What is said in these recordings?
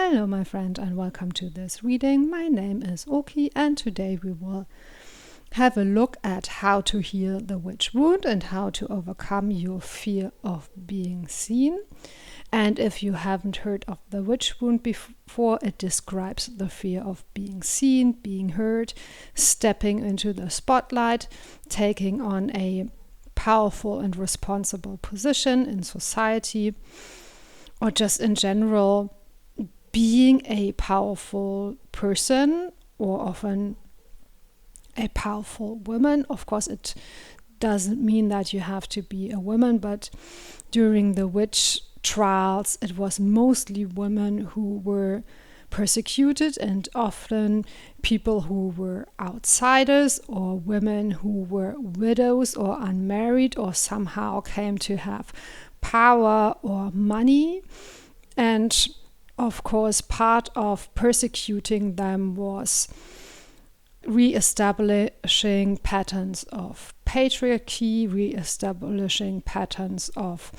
Hello my friend and welcome to this reading. My name is Oki and today we will have a look at how to heal the witch wound and how to overcome your fear of being seen. And if you haven't heard of the witch wound before, it describes the fear of being seen, being heard, stepping into the spotlight, taking on a powerful and responsible position in society, or just in general being a powerful person or often a powerful woman. Of course, it doesn't mean that you have to be a woman, but during the witch trials, it was mostly women who were persecuted and often people who were outsiders or women who were widows or unmarried or somehow came to have power or money. And of course, part of persecuting them was re-establishing patterns of patriarchy, re-establishing patterns of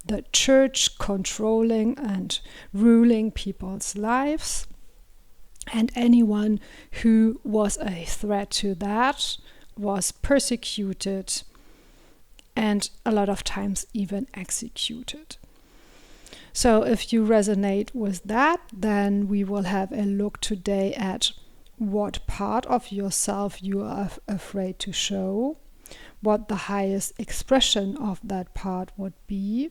the church controlling and ruling people's lives. And anyone who was a threat to that was persecuted and a lot of times even executed. So if you resonate with that, then we will have a look today at what part of yourself you are afraid to show, what the highest expression of that part would be,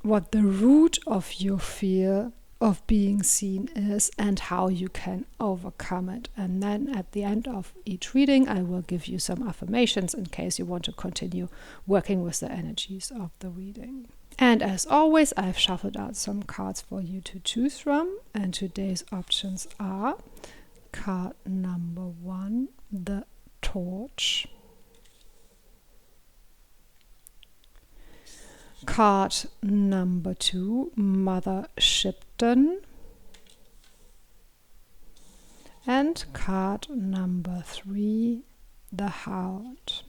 what the root of your fear of being seen is, and how you can overcome it. And then at the end of each reading, I will give you some affirmations in case you want to continue working with the energies of the reading. And as always, I've shuffled out some cards for you to choose from. And today's options are card number 1, the Torch. Card number 2, Mother Shipton. And card number 3, the Hound.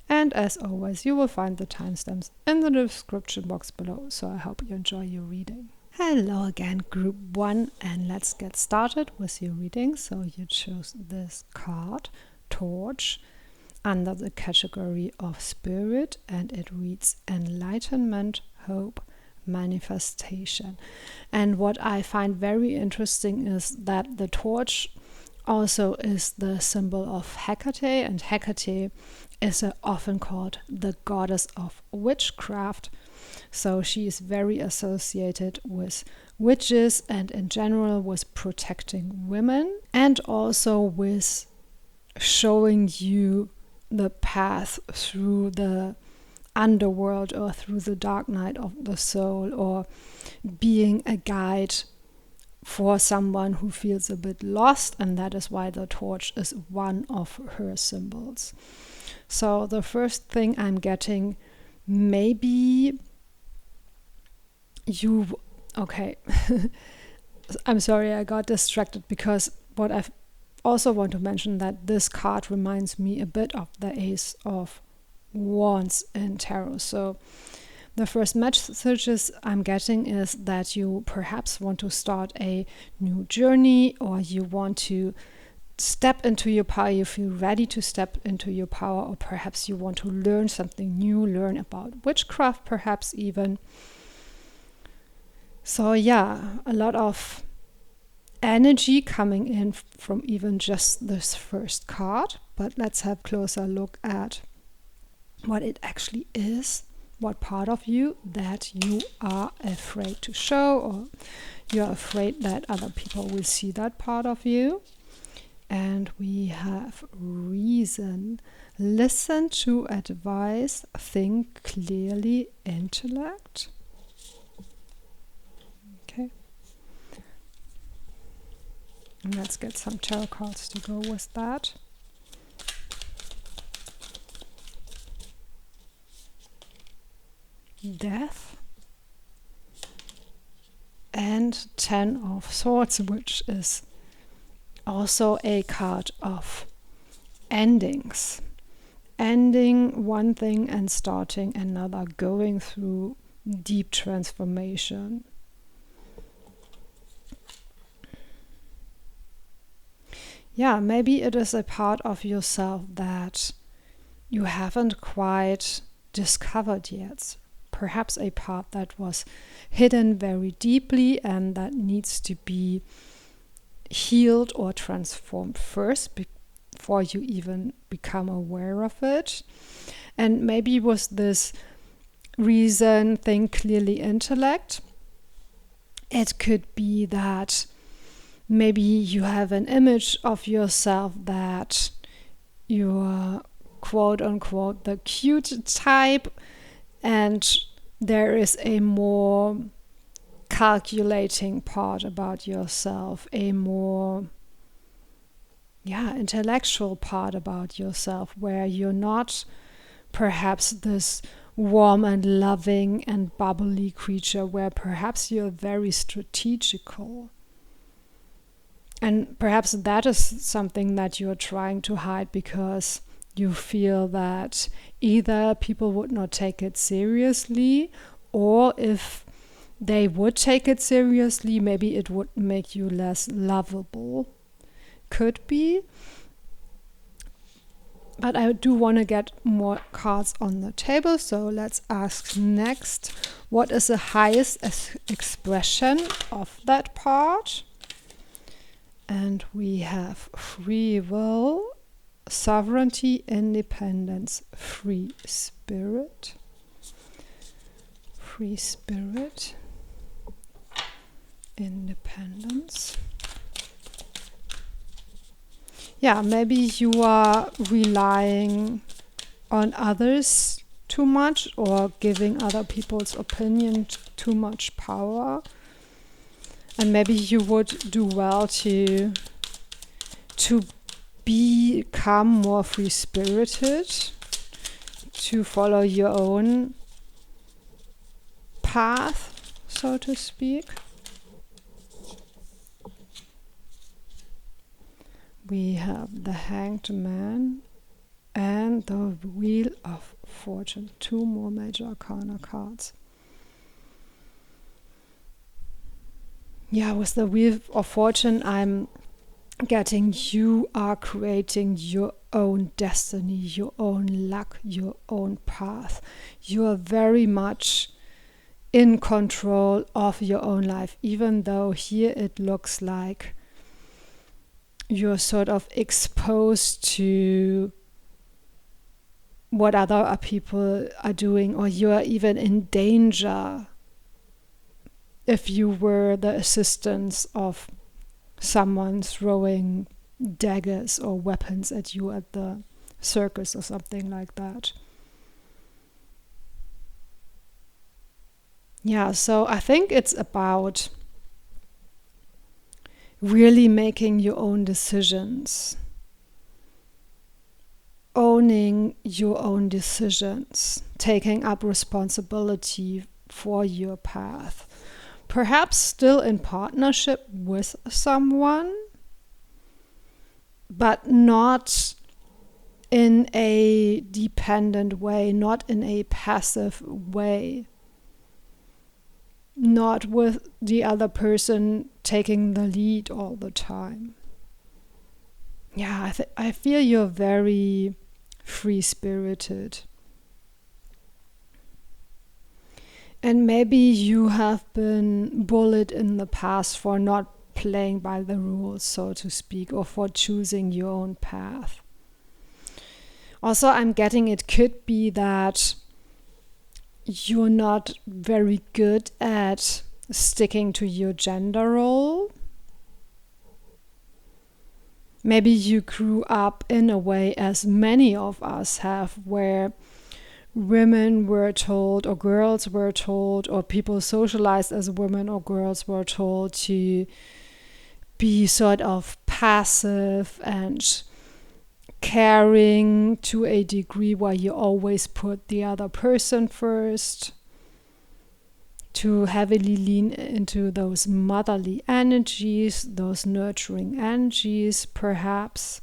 And as always, you will find the timestamps in the description box below, so I hope you enjoy your reading. Hello again, group 1, and let's get started with your reading. So you chose this card, Torch, under the category of Spirit, and it reads Enlightenment, Hope, Manifestation. And what I find very interesting is that the torch also is the symbol of Hecate, and Hecate is often called the goddess of witchcraft. So she is very associated with witches and in general with protecting women and also with showing you the path through the underworld or through the dark night of the soul, or being a guide for someone who feels a bit lost, and that is why the torch is one of her symbols. So the first thing I'm getting, maybe you, okay, I'm sorry I got distracted because what I also want to mention that this card reminds me a bit of the Ace of Wands in Tarot. So the first messages I'm getting is that you perhaps want to start a new journey, or you want to step into your power, you feel ready to step into your power, or perhaps you want to learn something new, learn about witchcraft perhaps even. So yeah, a lot of energy coming in from even just this first card, but let's have a closer look at what it actually is, what part of you that you are afraid to show, or you're afraid that other people will see that part of you. And we have reason, listen to advice, think clearly, intellect. Okay. And let's get some tarot cards to go with that. Death. And 10 of Swords, which is also a card of endings. Ending one thing and starting another, going through deep transformation. maybe it is a part of yourself that you haven't quite discovered yet. Perhaps a part that was hidden very deeply and that needs to be healed or transformed first before you even become aware of it. And maybe was this reason, think clearly, intellect. It could be that maybe you have an image of yourself that you're quote unquote the cute type, and there is a more calculating part about yourself, a more intellectual part about yourself, where you're not perhaps this warm and loving and bubbly creature, where perhaps you're very strategical. And perhaps that is something that you're trying to hide because you feel that either people would not take it seriously, or if they would take it seriously, maybe it would make you less lovable. Could be. But I do want to get more cards on the table, so let's ask next, what is the highest expression of that part? And we have free will, sovereignty, independence, free spirit, independence. Maybe you are relying on others too much, or giving other people's opinion too much power. And maybe you would do well to become more free-spirited, to follow your own path, so to speak. We have the Hanged Man and the Wheel of Fortune. 2 more major arcana cards. With the Wheel of Fortune, I'm getting you are creating your own destiny, your own luck, your own path. You are very much in control of your own life, even though here it looks like you're sort of exposed to what other people are doing, or you are even in danger if you were the assistants of someone throwing daggers or weapons at you at the circus or something like that. So I think it's about really making your own decisions, owning your own decisions, taking up responsibility for your path. Perhaps still in partnership with someone, but not in a dependent way, not in a passive way. Not with the other person taking the lead all the time. I feel you're very free-spirited. And maybe you have been bullied in the past for not playing by the rules, so to speak, or for choosing your own path. Also, I'm getting it could be that you're not very good at sticking to your gender role. Maybe you grew up in a way, as many of us have, where women were told, or girls were told, or people socialized as women or girls were told to be sort of passive and caring to a degree where you always put the other person first, to heavily lean into those motherly energies, those nurturing energies perhaps,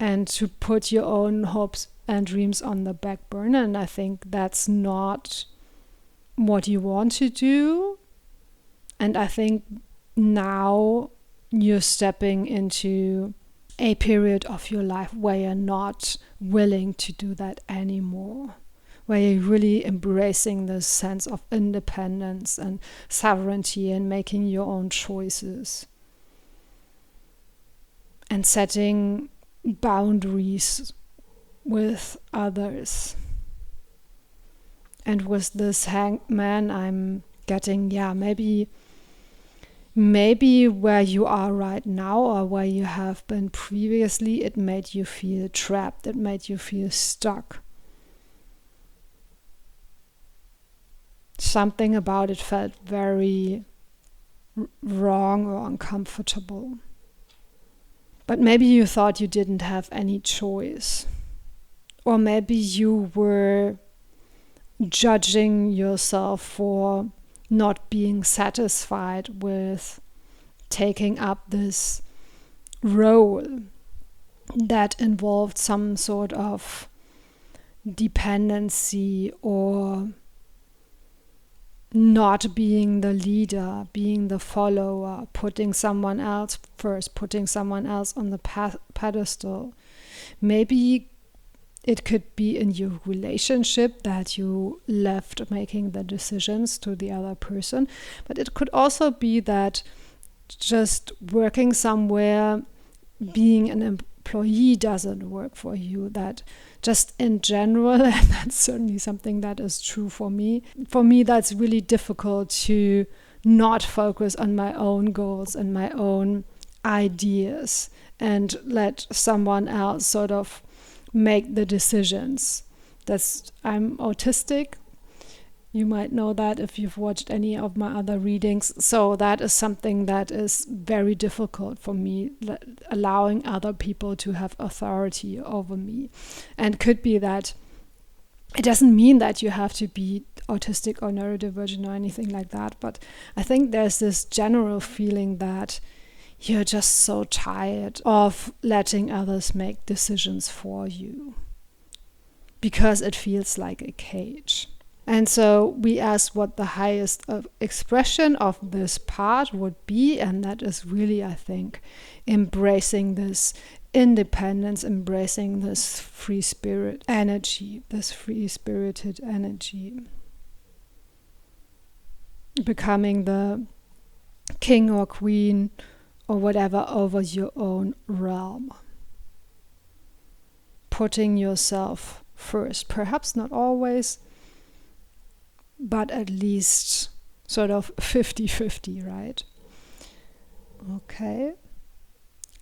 and to put your own hopes and dreams on the back burner. And I think that's not what you want to do. And I think now you're stepping into a period of your life where you're not willing to do that anymore, where you're really embracing this sense of independence and sovereignty and making your own choices and setting boundaries with others. And with this hanged man, I'm getting, maybe where you are right now or where you have been previously, it made you feel trapped, it made you feel stuck. Something about it felt very wrong or uncomfortable. But maybe you thought you didn't have any choice. Or maybe you were judging yourself for not being satisfied with taking up this role that involved some sort of dependency or not being the leader, being the follower, putting someone else first, putting someone else on the pedestal. Maybe it could be in your relationship that you left making the decisions to the other person, but it could also be that just working somewhere, being an employee doesn't work for you, that just in general, and that's certainly something that is true for me. For me, that's really difficult to not focus on my own goals and my own ideas and let someone else sort of make the decisions. I'm autistic. You might know that if you've watched any of my other readings. So that is something that is very difficult for me, allowing other people to have authority over me. And could be that it doesn't mean that you have to be autistic or neurodivergent or anything like that, but I think there's this general feeling that you're just so tired of letting others make decisions for you because it feels like a cage. And so we asked what the highest expression of this part would be, and that is really, I think, embracing this independence, embracing this free spirit energy, this free-spirited energy. Becoming the king or queen or whatever over your own realm. Putting yourself first. Perhaps not always, but at least sort of 50-50, right? Okay.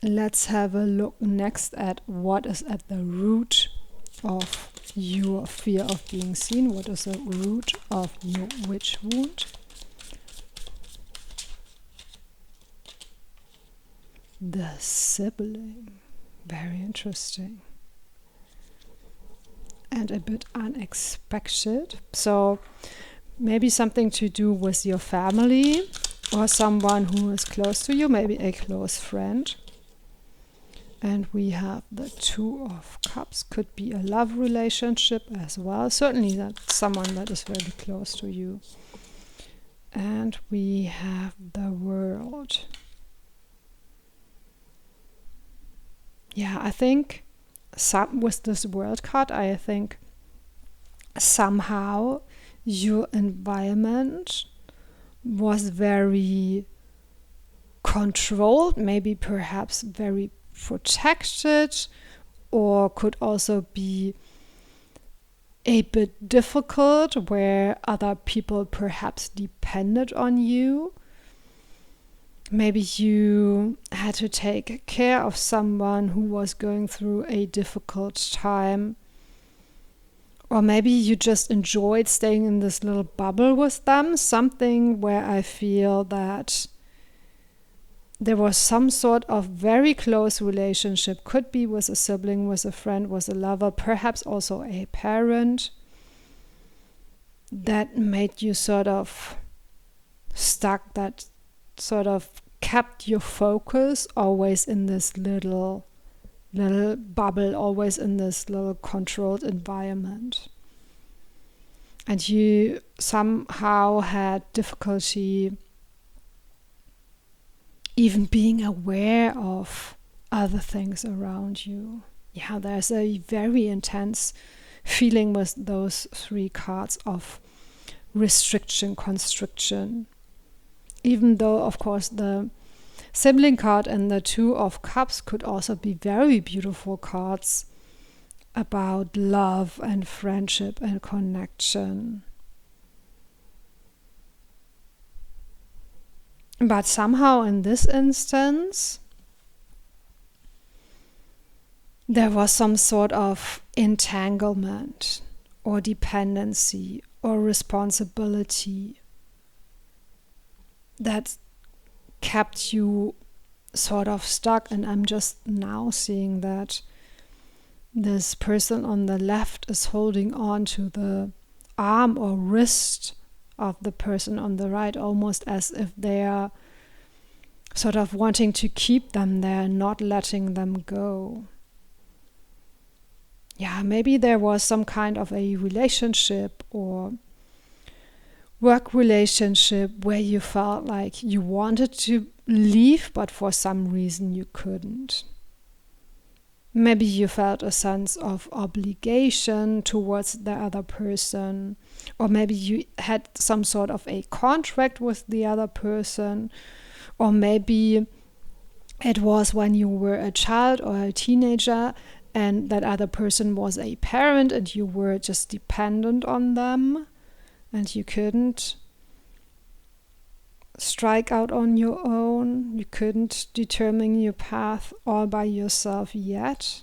Let's have a look next at what is at the root of your fear of being seen. What is the root of your witch wound? The sibling. Very interesting. And a bit unexpected. So maybe something to do with your family or someone who is close to you, maybe a close friend. And we have the Two of Cups. Could be a love relationship as well. Certainly that's someone that is very close to you. And we have the World. Yeah, I think with this World card, I think somehow your environment was very controlled, maybe perhaps very protected, or could also be a bit difficult where other people perhaps depended on you. Maybe you had to take care of someone who was going through a difficult time. Or maybe you just enjoyed staying in this little bubble with them. Something where I feel that there was some sort of very close relationship. Could be with a sibling, with a friend, with a lover, perhaps also a parent. That made you sort of stuck, that sort of kept your focus always in this little bubble, always in this little controlled environment. And you somehow had difficulty even being aware of other things around you. Yeah, there's a very intense feeling with those 3 cards of restriction, constriction. Even though, of course, the sibling card and the 2 of Cups could also be very beautiful cards about love and friendship and connection. But somehow in this instance, there was some sort of entanglement or dependency or responsibility that kept you sort of stuck. And I'm just now seeing that this person on the left is holding on to the arm or wrist of the person on the right, almost as if they are sort of wanting to keep them there, not letting them go. Yeah, maybe there was some kind of a relationship or work relationship where you felt like you wanted to leave, but for some reason you couldn't. Maybe you felt a sense of obligation towards the other person, or maybe you had some sort of a contract with the other person, or maybe it was when you were a child or a teenager and that other person was a parent and you were just dependent on them and you couldn't strike out on your own. You couldn't determine your path all by yourself yet.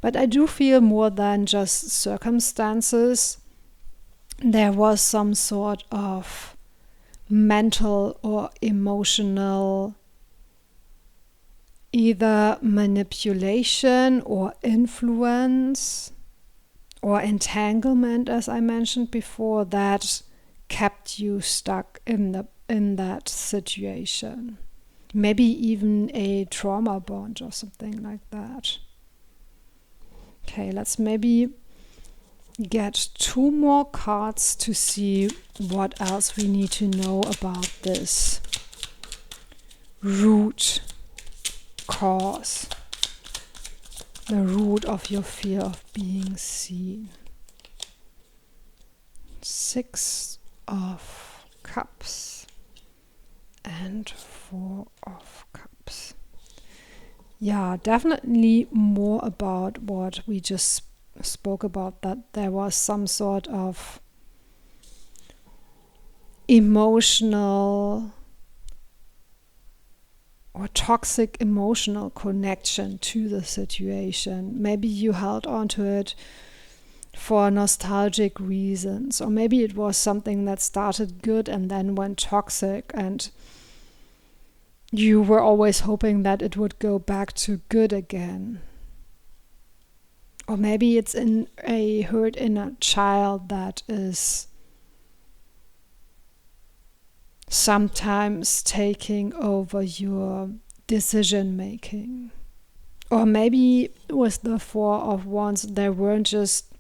But I do feel more than just circumstances. There was some sort of mental or emotional either manipulation or influence or entanglement, as I mentioned before, that kept you stuck in that situation. Maybe even a trauma bond or something like that. Okay, let's maybe get 2 more cards to see what else we need to know about this root cause, the root of your fear of being seen. 6 of Cups and 4 of Cups. Yeah, definitely more about what we just spoke about, that there was some sort of emotional or toxic emotional connection to the situation. Maybe you held on to it for nostalgic reasons, or maybe it was something that started good and then went toxic and you were always hoping that it would go back to good again. Or maybe it's in a hurt inner child that is sometimes taking over your decision making. Or maybe with the 4 of Wands, there weren't just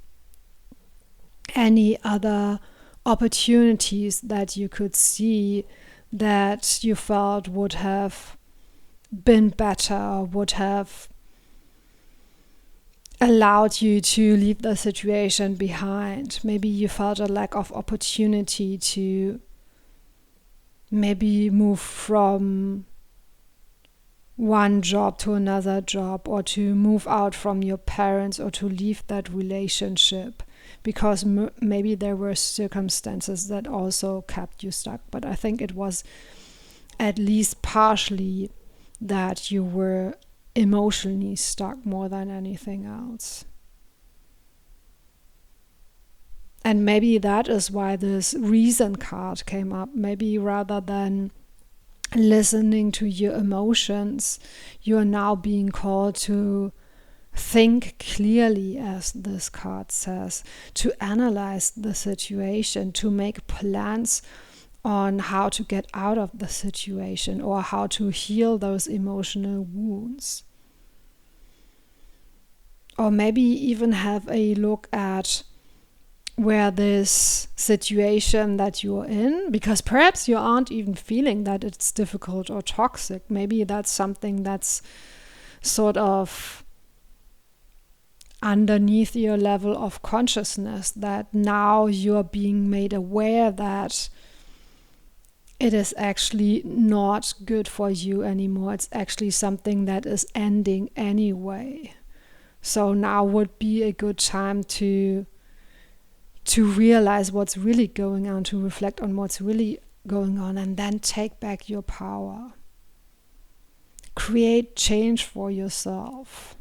any other opportunities that you could see that you felt would have been better, would have allowed you to leave the situation behind. Maybe you felt a lack of opportunity to maybe move from one job to another job, or to move out from your parents, or to leave that relationship, because maybe there were circumstances that also kept you stuck. But I think it was at least partially that you were emotionally stuck more than anything else. And maybe that is why this reason card came up. Maybe rather than listening to your emotions, you are now being called to think clearly, as this card says, to analyze the situation, to make plans on how to get out of the situation or how to heal those emotional wounds. Or maybe even have a look at where this situation that you're in, because perhaps you aren't even feeling that it's difficult or toxic. Maybe that's something that's sort of underneath your level of consciousness, that now you're being made aware that it is actually not good for you anymore. It's actually something that is ending anyway. So now would be a good time to realize what's really going on, to reflect on what's really going on, and then take back your power. Create change for yourself.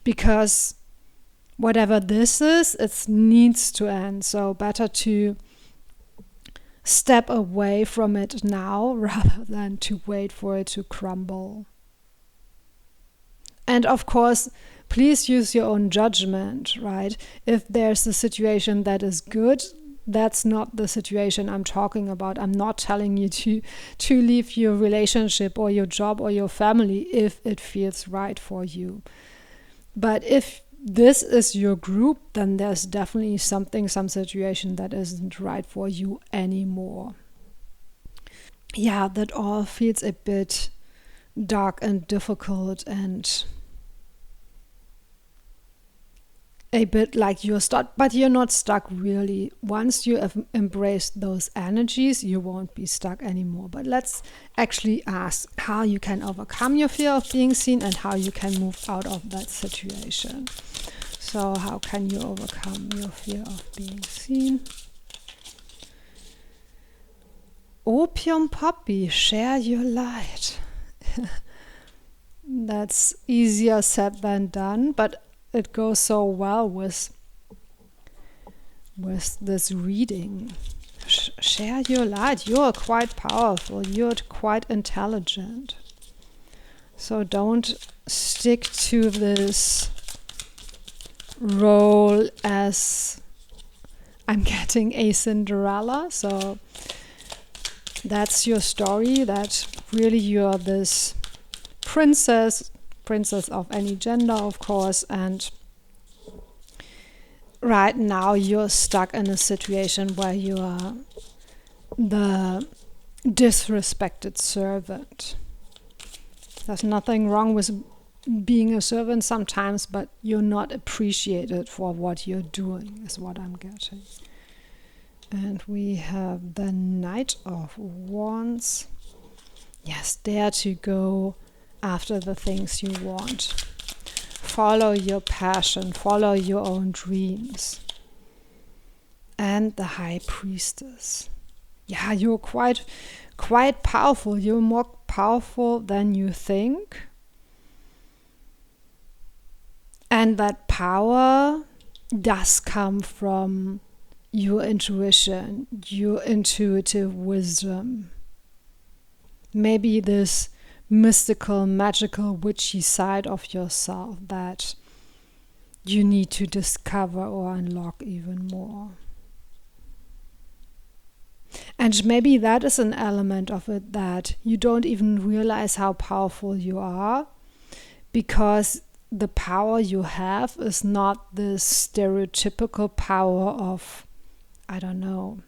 Because whatever this is, it needs to end. So better to step away from it now rather than to wait for it to crumble. And of course, please use your own judgment, right? If there's a situation that is good, that's not the situation I'm talking about. I'm not telling you to leave your relationship or your job or your family if it feels right for you. But if this is your group, then there's definitely some situation that isn't right for you anymore. Yeah, that all feels a bit dark and difficult and a bit like you're stuck, but you're not stuck really. Once you have embraced those energies, you won't be stuck anymore. But let's actually ask how you can overcome your fear of being seen and how you can move out of that situation. So how can you overcome your fear of being seen? Opium Poppy, share your light. That's easier said than done, but it goes so well with this reading. Share your light. You're quite powerful. You're quite intelligent. So don't stick to this role as I'm getting a Cinderella. So that's your story. That really you're this princess of any gender, of course, and right now you're stuck in a situation where you are the disrespected servant. There's nothing wrong with being a servant sometimes, but you're not appreciated for what you're doing, is what I'm getting. And we have the Knight of Wands. Yes, dare to go after the things you want. Follow your passion, follow your own dreams. And the High Priestess. Yeah, you're quite powerful. You're more powerful than you think. And that power does come from your intuition, your intuitive wisdom. Maybe this mystical, magical, witchy side of yourself that you need to discover or unlock even more. And maybe that is an element of it, that you don't even realize how powerful you are, because the power you have is not this stereotypical power of, I don't know,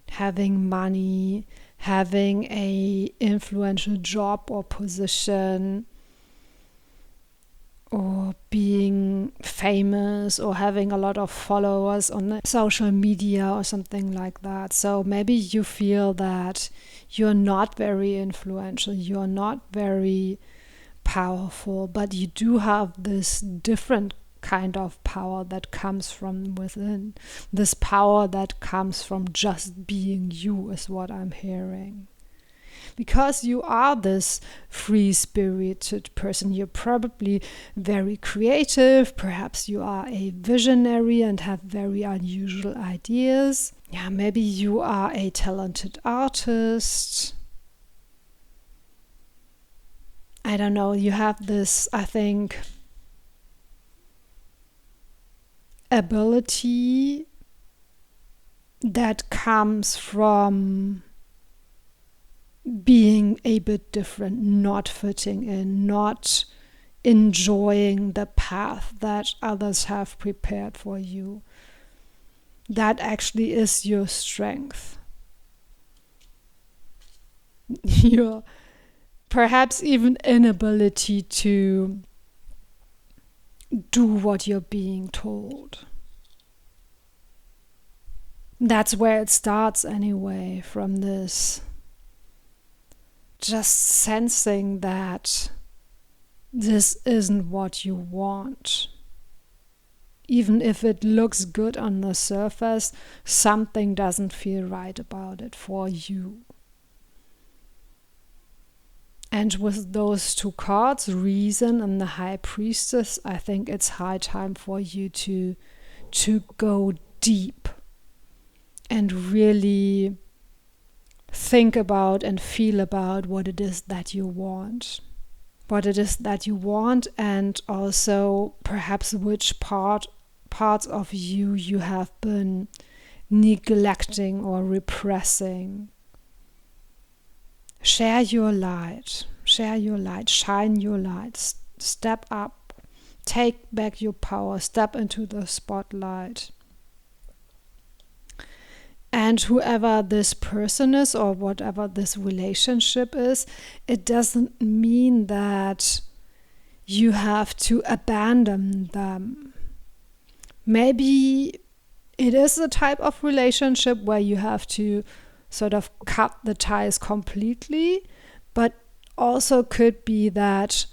having money, having a influential job or position, or being famous, or having a lot of followers on social media or something like that. So maybe you feel that you're not very influential, you're not very powerful, but you do have this different kind of power that comes from within. This power that comes from just being you is what I'm hearing. Because you are this free-spirited person, you're probably very creative, perhaps you are a visionary and have very unusual ideas. Yeah, maybe you are a talented artist. I don't know, you have this, I think, ability that comes from being a bit different, not fitting in, not enjoying the path that others have prepared for you. That actually is your strength. Your perhaps even inability to do what you're being told. That's where it starts anyway, from this just sensing that this isn't what you want. Even if it looks good on the surface, something doesn't feel right about it for you. And with those two cards, Reason and the High Priestess, I think it's high time for you to go deep and really think about and feel about what it is that you want. What it is that you want, and also perhaps which parts of you have been neglecting or repressing. Share your light, shine your light, step up, take back your power, step into the spotlight. And whoever this person is or whatever this relationship is, it doesn't mean that you have to abandon them. Maybe it is a type of relationship where you have to sort of cut the ties completely, but also could be that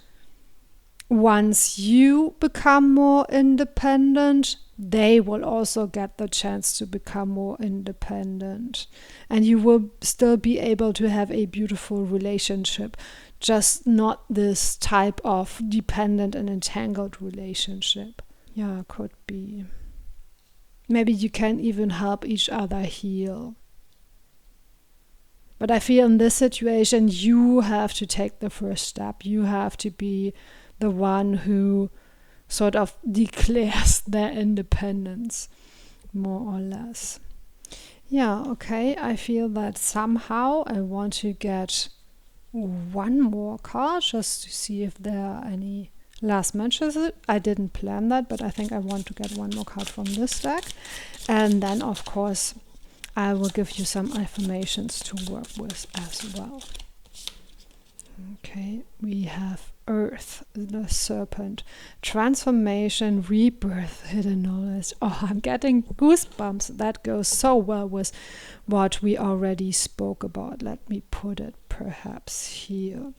once you become more independent, they will also get the chance to become more independent. And you will still be able to have a beautiful relationship, just not this type of dependent and entangled relationship. Yeah, could be. Maybe you can even help each other heal. But I feel in this situation, you have to take the first step. You have to be the one who sort of declares their independence, more or less. Yeah, okay, I feel that somehow I want to get one more card just to see if there are any last matches. I didn't plan that, but I think I want to get one more card from this deck. And then, of course, I will give you some affirmations to work with as well. Okay, we have Earth, the Serpent, Transformation, Rebirth, Hidden Knowledge. Oh, I'm getting goosebumps. That goes so well with what we already spoke about. Let me put it perhaps here.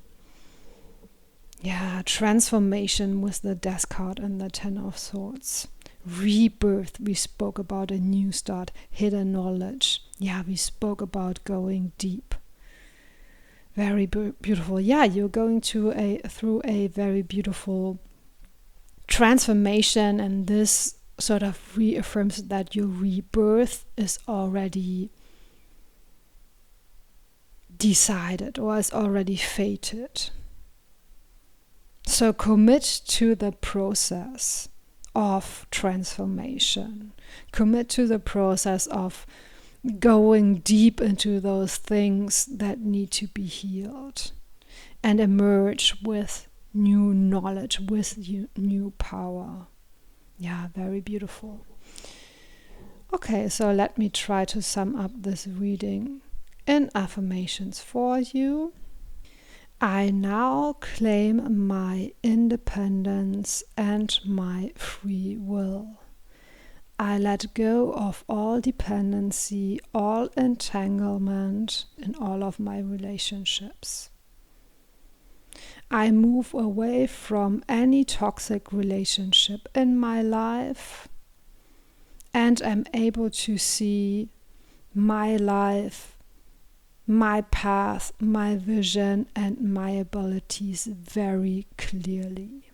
Yeah, Transformation with the Death card and the Ten of Swords. Rebirth, we spoke about a new start. Hidden Knowledge. Yeah, we spoke about going deep. Very beautiful. Yeah, you're going through a very beautiful transformation, and this sort of reaffirms that your rebirth is already decided or is already fated. So commit to the process of transformation. Commit to the process of going deep into those things that need to be healed and emerge with new knowledge, with new power. Yeah, very beautiful. Okay, so let me try to sum up this reading in affirmations for you. I now claim my independence and my free will. I let go of all dependency, all entanglement in all of my relationships. I move away from any toxic relationship in my life and am able to see my life, my path, my vision, and my abilities very clearly.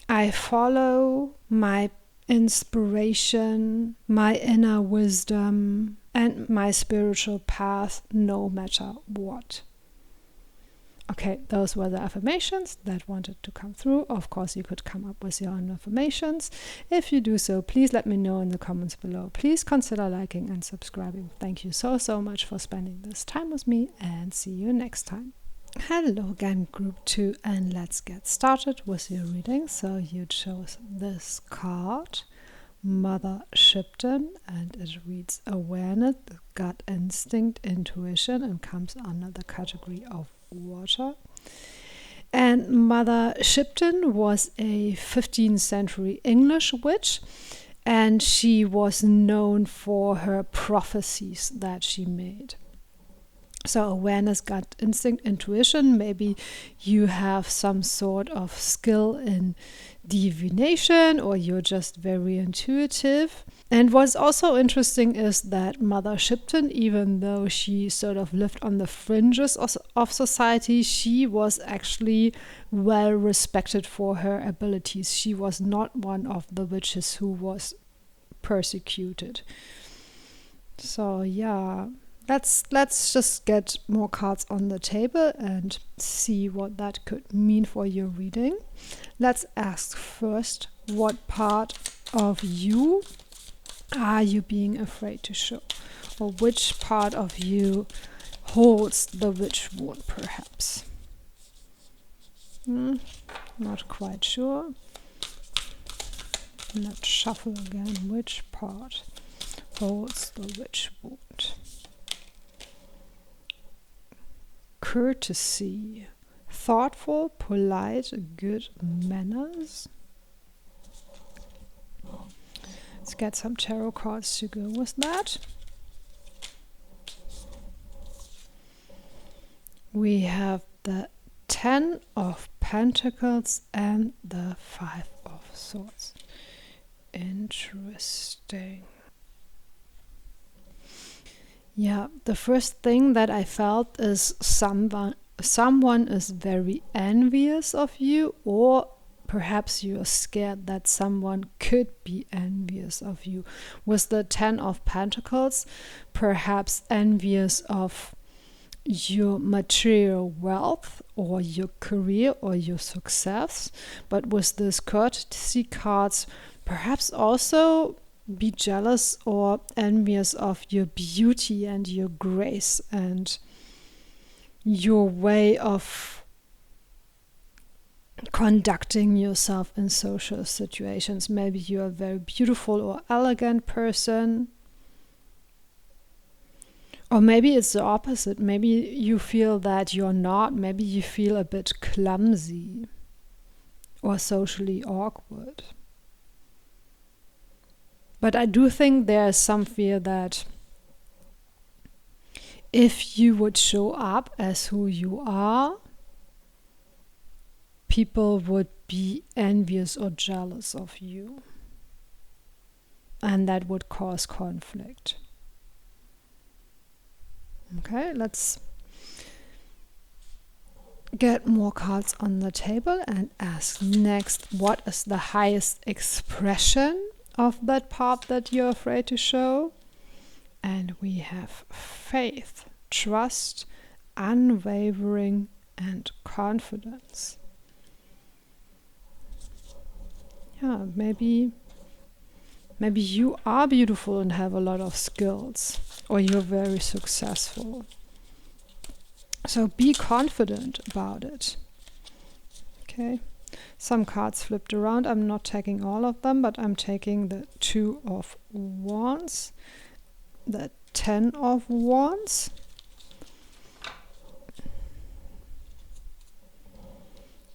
I follow my inspiration, my inner wisdom, and my spiritual path, no matter what. Okay, those were the affirmations that wanted to come through. Of course, you could come up with your own affirmations. If you do so, please let me know in the comments below. Please consider liking and subscribing. Thank you so much for spending this time with me, and see you next time. Hello again, group 2, and let's get started with your reading. So you chose this card, Mother Shipton, and it reads awareness, gut instinct, intuition, and comes under the category of water. And Mother Shipton was a 15th century English witch, and she was known for her prophecies that she made. So awareness, gut instinct, intuition, maybe you have some sort of skill in divination or you're just very intuitive. And what's also interesting is that Mother Shipton, even though she sort of lived on the fringes of society, she was actually well respected for her abilities. She was not one of the witches who was persecuted. So yeah. Let's just get more cards on the table and see what that could mean for your reading. Let's ask first, what part of you are you being afraid to show? Or which part of you holds the witch wound, perhaps? Not quite sure. Let's shuffle again. Which part holds the witch wound? Courtesy, thoughtful, polite, good manners. Let's get some tarot cards to go with that. We have the 10 of Pentacles and the 5 of Swords. Interesting. Yeah, the first thing that I felt is someone is very envious of you, or perhaps you are scared that someone could be envious of you. With the 10 of Pentacles, perhaps envious of your material wealth or your career or your success. But with this courtesy cards, perhaps also be jealous or envious of your beauty and your grace and your way of conducting yourself in social situations. Maybe you're a very beautiful or elegant person. Or maybe it's the opposite. Maybe you feel that you're not. Maybe you feel a bit clumsy or socially awkward. But I do think there's some fear that if you would show up as who you are, people would be envious or jealous of you. And that would cause conflict. Okay, let's get more cards on the table and ask next, what is the highest expression of that part that you're afraid to show? And we have faith, trust, unwavering, and confidence. Yeah, maybe you are beautiful and have a lot of skills, or you're very successful. So be confident about it. Okay. Some cards flipped around. I'm not taking all of them, but I'm taking the 2 of Wands, the 10 of Wands,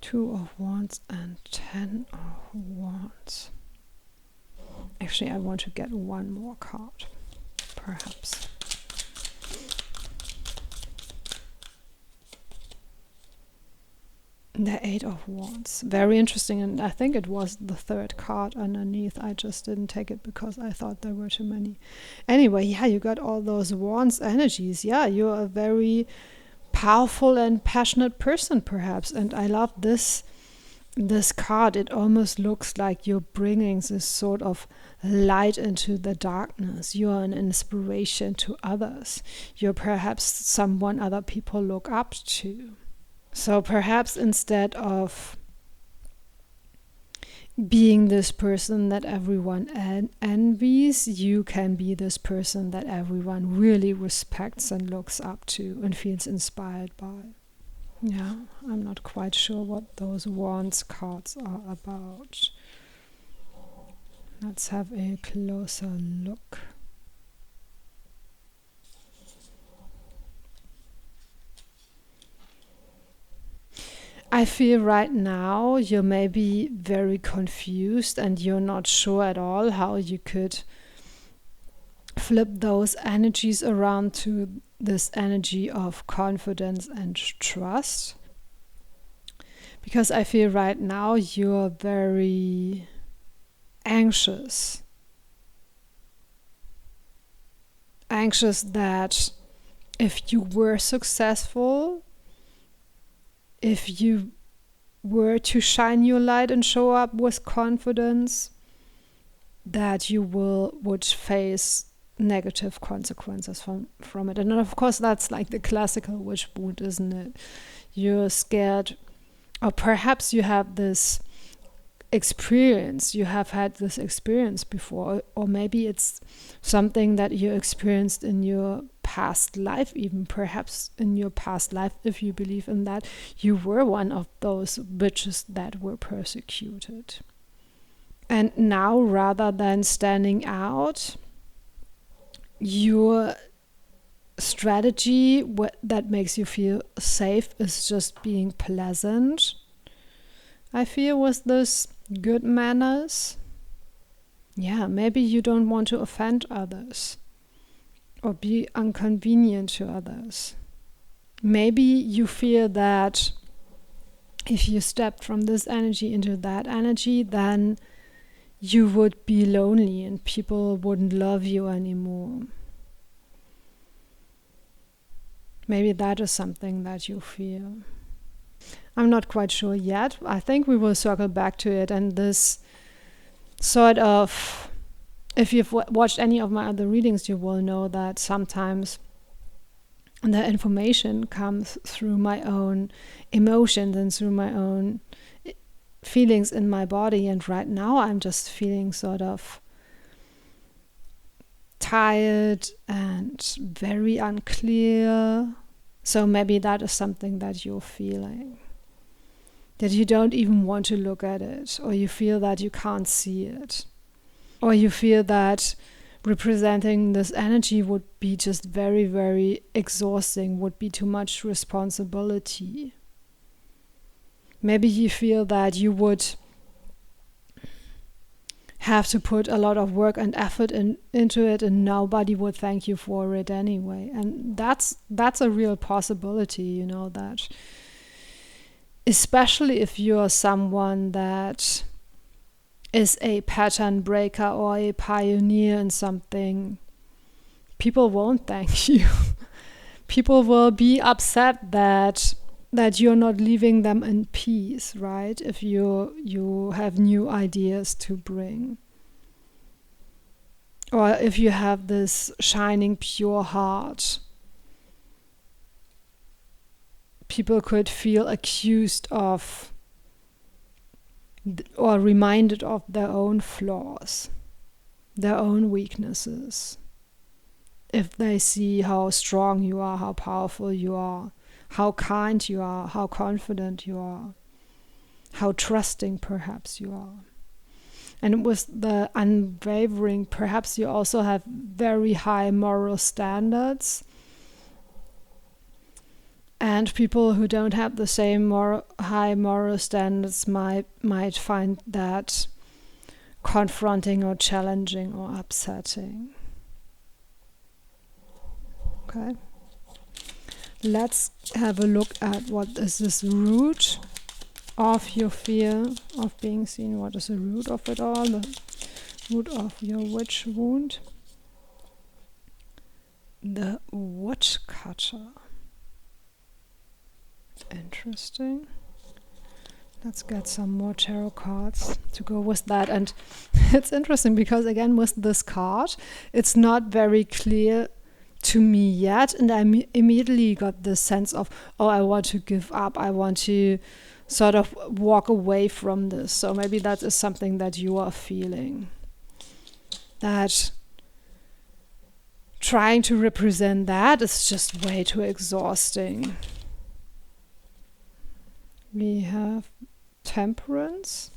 2 of Wands, and 10 of Wands. Actually, I want to get one more card, perhaps. The 8 of Wands. Very interesting, and I think it was the 3rd card underneath. I just didn't take it because I thought there were too many. Anyway, yeah, you got all those Wands energies. Yeah, you're a very powerful and passionate person, perhaps. And I love this card. It almost looks like you're bringing this sort of light into the darkness. You're an inspiration to others. You're perhaps someone other people look up to. So perhaps instead of being this person that everyone envies, you can be this person that everyone really respects and looks up to and feels inspired by. Yeah, I'm not quite sure what those wands cards are about. Let's have a closer look. I feel right now you may be very confused and you're not sure at all how you could flip those energies around to this energy of confidence and trust. Because I feel right now you're very anxious. Anxious that if you were successful, if you were to shine your light and show up with confidence, that you would face negative consequences from it. And of course that's like the classical witch wound, isn't it? You're scared, or perhaps you have this experience, you have had this experience before, or maybe it's something that you experienced in your past life, even perhaps in your past life, if you believe in that, you were one of those witches that were persecuted. And now, rather than standing out, your strategy that makes you feel safe is just being pleasant. I feel with this good manners. Yeah, maybe you don't want to offend others or be inconvenient to others. Maybe you feel that if you stepped from this energy into that energy, then you would be lonely and people wouldn't love you anymore. Maybe that is something that you feel. I'm not quite sure yet. I think we will circle back to it. And this sort of, if you've watched any of my other readings, you will know that sometimes the information comes through my own emotions and through my own feelings in my body. And right now I'm just feeling sort of tired and very unclear. So maybe that is something that you're feeling, that you don't even want to look at it, or you feel that you can't see it, or you feel that representing this energy would be just very, very exhausting, would be too much responsibility. Maybe you feel that you would have to put a lot of work and effort into it and nobody would thank you for it anyway. And that's a real possibility, you know, that especially if you're someone that is a pattern breaker or a pioneer in something, people won't thank you. People will be upset that you're not leaving them in peace, right? If you have new ideas to bring. Or if you have this shining pure heart, people could feel accused of or reminded of their own flaws, their own weaknesses. If they see how strong you are, how powerful you are, how kind you are, how confident you are, how trusting perhaps you are. And with the unwavering, perhaps you also have very high moral standards. And people who don't have the same high moral standards might find that confronting or challenging or upsetting. Okay. Let's have a look at what is this root of your fear of being seen. What is the root of it all? The root of your witch wound. The woodcutter. Interesting. Let's get some more tarot cards to go with that. And it's interesting because again with this card, it's not very clear to me yet, and I immediately got this sense of, oh, I want to give up, I want to sort of walk away from this. So maybe that is something that you are feeling, that trying to represent that is just way too exhausting. We have Temperance.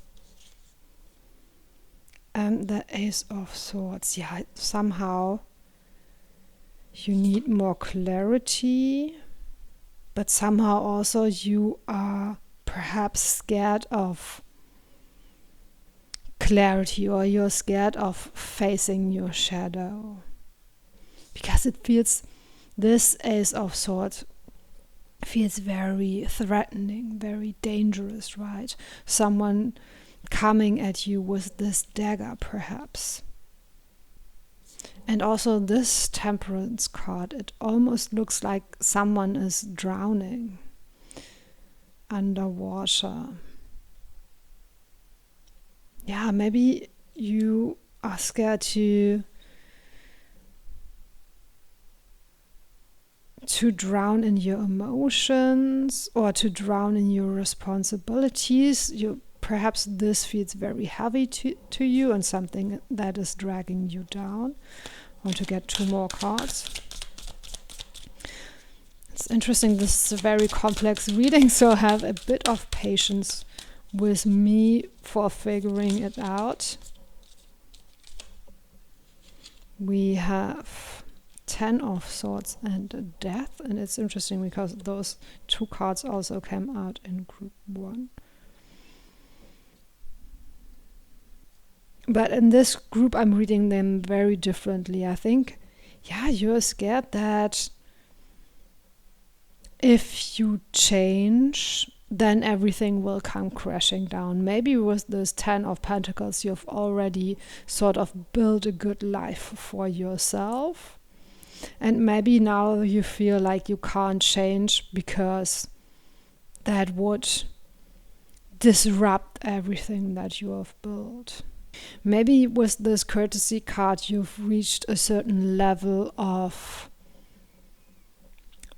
And the Ace of Swords. Yeah, somehow you need more clarity, but somehow also you are perhaps scared of clarity, or you're scared of facing your shadow. Because it feels, this Ace of Swords feels very threatening, very dangerous, right? Someone coming at you with this dagger, perhaps. And also this Temperance card, it almost looks like someone is drowning underwater. Yeah, maybe you are scared to drown in your emotions, or to drown in your responsibilities. Perhaps this feels very heavy to you, and something that is dragging you down. I want to get 2 more cards. It's interesting, this is a very complex reading, so have a bit of patience with me for figuring it out. We have 10 of Swords and Death, and it's interesting because those 2 cards also came out in group 1. But in this group, I'm reading them very differently. I think, yeah, you're scared that if you change, then everything will come crashing down. Maybe with this 10 of Pentacles, you've already sort of built a good life for yourself. And maybe now you feel like you can't change because that would disrupt everything that you have built. Maybe with this Courtesy card, you've reached a certain level of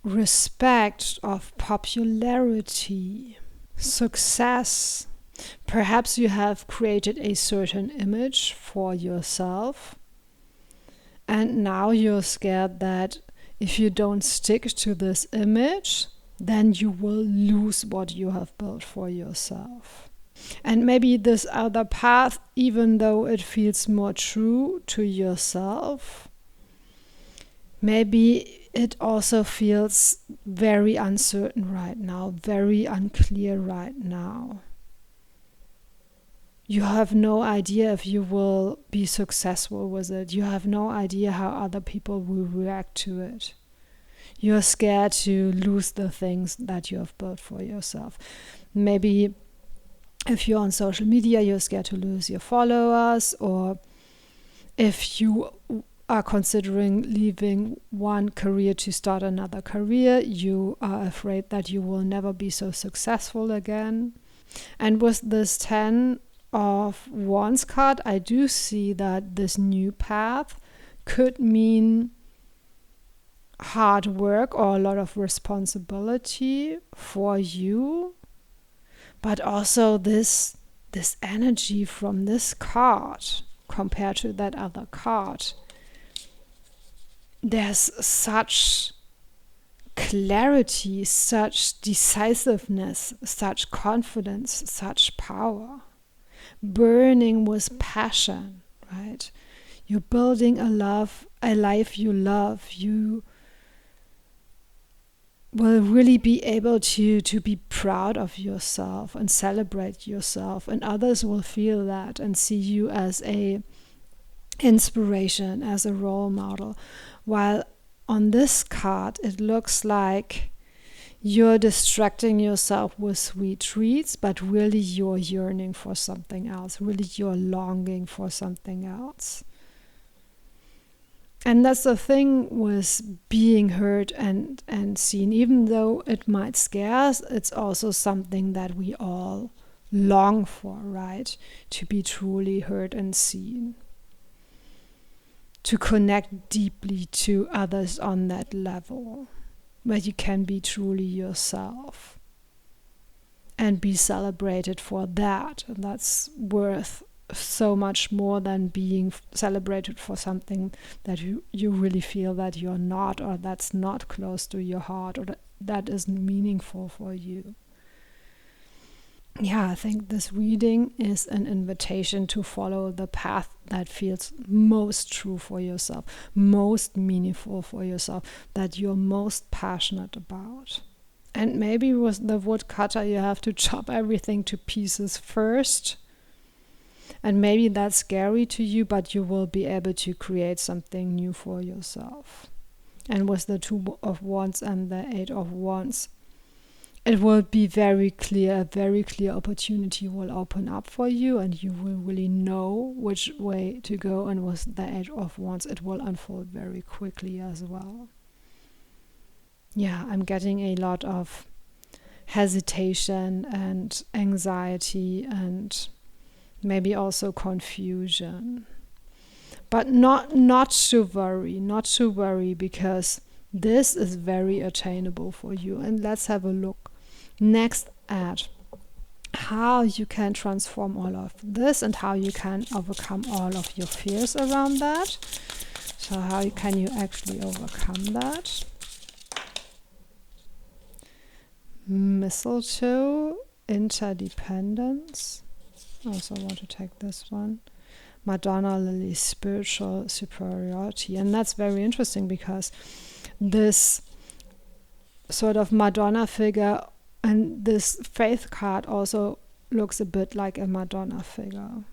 respect, of popularity, success. Perhaps you have created a certain image for yourself, and now you're scared that if you don't stick to this image, then you will lose what you have built for yourself. And maybe this other path, even though it feels more true to yourself, maybe it also feels very uncertain right now, very unclear right now. You have no idea if you will be successful with it. You have no idea how other people will react to it. You're scared to lose the things that you have built for yourself. Maybe if you're on social media, you're scared to lose your followers, or if you are considering leaving one career to start another career, you are afraid that you will never be so successful again. And with this 10 of Wands card, I do see that this new path could mean hard work or a lot of responsibility for you. But also this energy from this card compared to that other card. There's such clarity, such decisiveness, such confidence, such power. Burning with passion, right? You're building a life you love. You will really be able to be proud of yourself and celebrate yourself, and others will feel that and see you as a inspiration, as a role model. While on this card it looks like you're distracting yourself with sweet treats, but really you're yearning for something else, really you're longing for something else. And that's the thing with being heard and seen. Even though it might scare us, it's also something that we all long for, right? To be truly heard and seen. To connect deeply to others on that level, where you can be truly yourself and be celebrated for that. And that's worth so much more than being celebrated for something that you really feel that you're not, or that's not close to your heart, or that isn't meaningful for you. I think this reading is an invitation to follow the path that feels most true for yourself, most meaningful for yourself, that you're most passionate about. And maybe with the woodcutter you have to chop everything to pieces first. And maybe that's scary to you, but you will be able to create something new for yourself. And with the 2 of Wands and the 8 of Wands, it will be very clear, a very clear opportunity will open up for you, and you will really know which way to go. And with the 8 of Wands, it will unfold very quickly as well. I'm getting a lot of hesitation and anxiety and maybe also confusion. But not to worry, because this is very attainable for you. And let's have a look next at how you can transform all of this and how you can overcome all of your fears around that. So how can you actually overcome that? Mistletoe, interdependence. Also want to take this one. Madonna Lily, spiritual superiority. And that's very interesting, because this sort of Madonna figure and this faith card also looks a bit like a Madonna figure.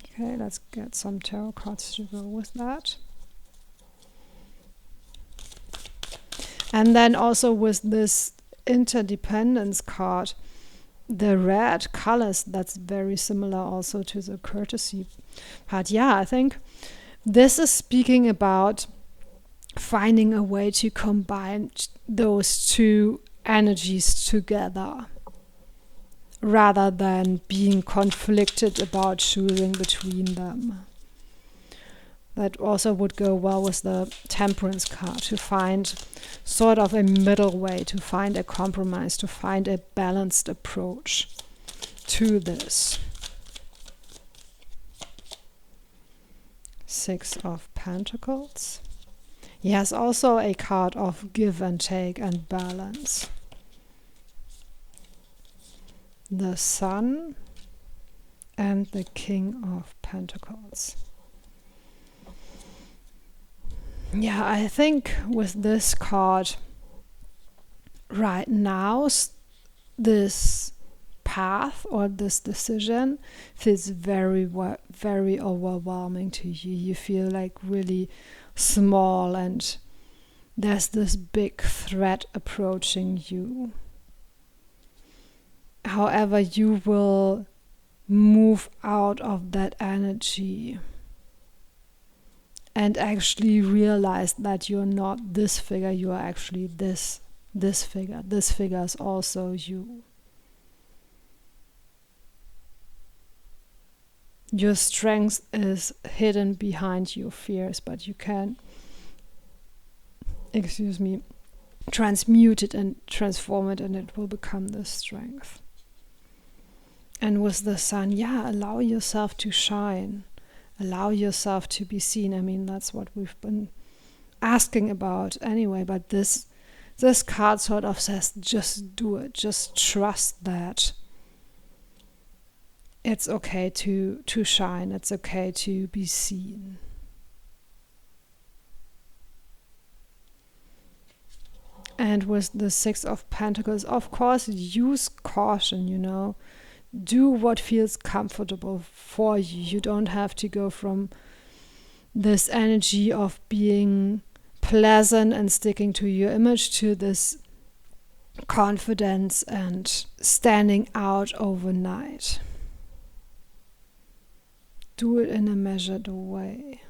Okay, let's get some tarot cards to go with that. And then also with this interdependence card, the red colors, that's very similar also to the courtesy part. I think this is speaking about finding a way to combine those 2 energies together, rather than being conflicted about choosing between them. That also would go well with the Temperance card, to find sort of a middle way, to find a compromise, to find a balanced approach to this. 6 of Pentacles. Yes, also a card of give and take and balance. The Sun and the King of Pentacles. I think with this card right now, this path or this decision feels very, very overwhelming to you. You feel like really small, and there's this big threat approaching you. However, you will move out of that energy and actually realize that you're not this figure, you are actually this figure. This figure is also you. Your strength is hidden behind your fears, but you can, transmute it and transform it, and it will become the strength. And with the Sun, allow yourself to shine. Allow yourself to be seen. That's what we've been asking about anyway, but this card sort of says, just do it. Just trust that it's okay to shine. It's okay to be seen. And with the 6 of Pentacles, of course, use caution, Do what feels comfortable for you. You don't have to go from this energy of being pleasant and sticking to your image to this confidence and standing out overnight. Do it in a measured way.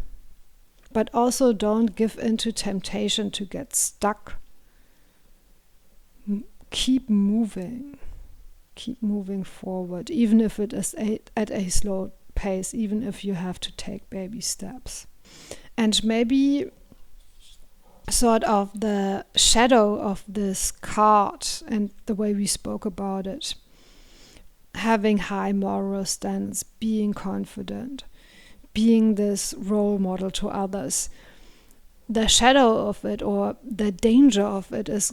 But also don't give in to temptation to get stuck. Keep moving. Keep moving forward, even if it is at a slow pace, even if you have to take baby steps. And maybe sort of the shadow of this card and the way we spoke about it, having high moral stance, being confident, being this role model to others, the shadow of it or the danger of it is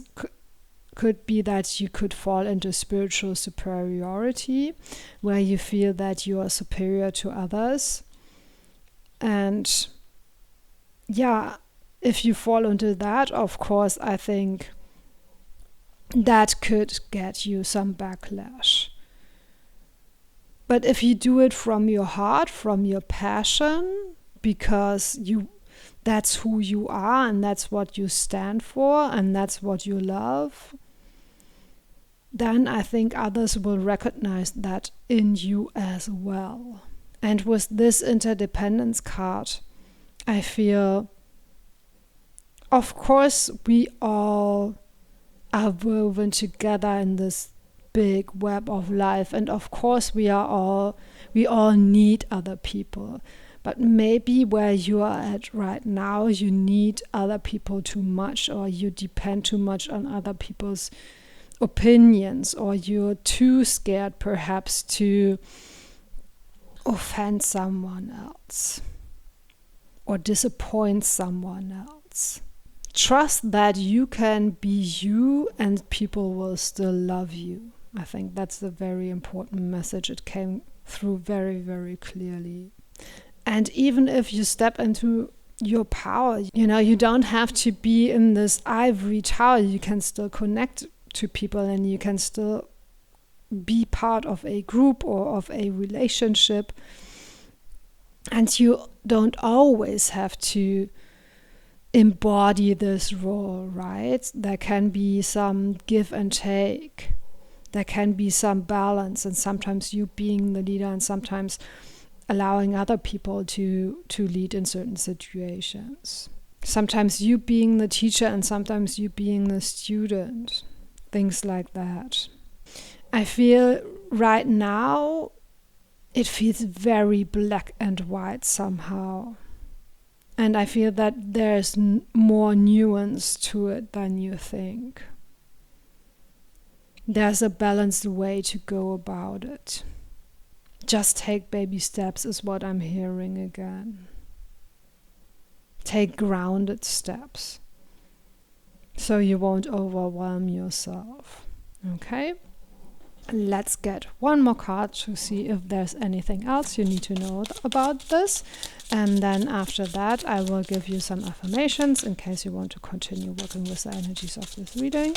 could be that you could fall into spiritual superiority, where you feel that you are superior to others. And yeah, if you fall into that, of course, I think that could get you some backlash. But if you do it from your heart, from your passion, because that's who you are and that's what you stand for and that's what you love, then I think others will recognize that in you as well. And with this interdependence card, I feel, of course, we all are woven together in this big web of life, and of course we all need other people. But maybe where you are at right now, you need other people too much, or you depend too much on other people's opinions, or you're too scared perhaps to offend someone else or disappoint someone else. Trust that you can be you and people will still love you. I think that's a very important message. It came through very, very clearly. And even if you step into your power, you don't have to be in this ivory tower. You can still connect to people and you can still be part of a group or of a relationship. And you don't always have to embody this role, right? There can be some give and take. There can be some balance, and sometimes you being the leader and sometimes allowing other people to lead in certain situations. Sometimes you being the teacher and sometimes you being the student. Things like that. I feel right now it feels very black and white somehow. And I feel that there's more nuance to it than you think. There's a balanced way to go about it. Just take baby steps is what I'm hearing again. Take grounded steps so you won't overwhelm yourself. Okay? Let's get one more card to see if there's anything else you need to know about this. And then after that, I will give you some affirmations in case you want to continue working with the energies of this reading.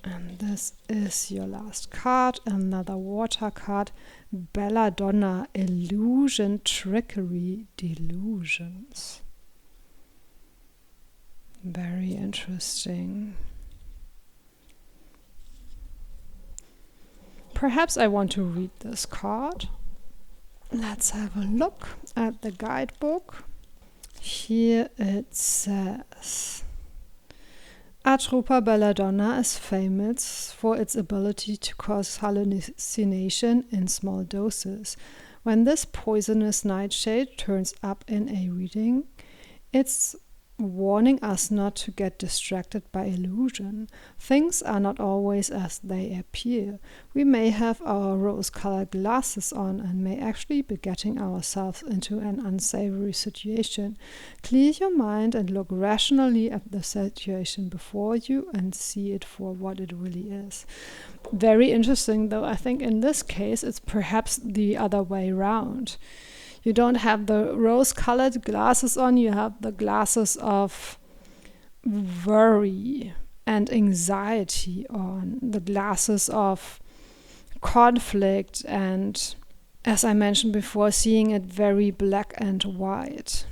And this is your last card, another water card. Belladonna, illusion, trickery, delusions. Very interesting. Perhaps I want to read this card. Let's have a look at the guidebook. Here it says, Atropa belladonna is famous for its ability to cause hallucination in small doses. When this poisonous nightshade turns up in a reading, it's warning us not to get distracted by illusion. Things are not always as they appear. We may have our rose-colored glasses on and may actually be getting ourselves into an unsavory situation. Clear your mind and look rationally at the situation before you and see it for what it really is. Very interesting, though. I think in this case it's perhaps the other way around. You don't have the rose-colored glasses on, you have the glasses of worry and anxiety on, the glasses of conflict and, as I mentioned before, seeing it very black and white.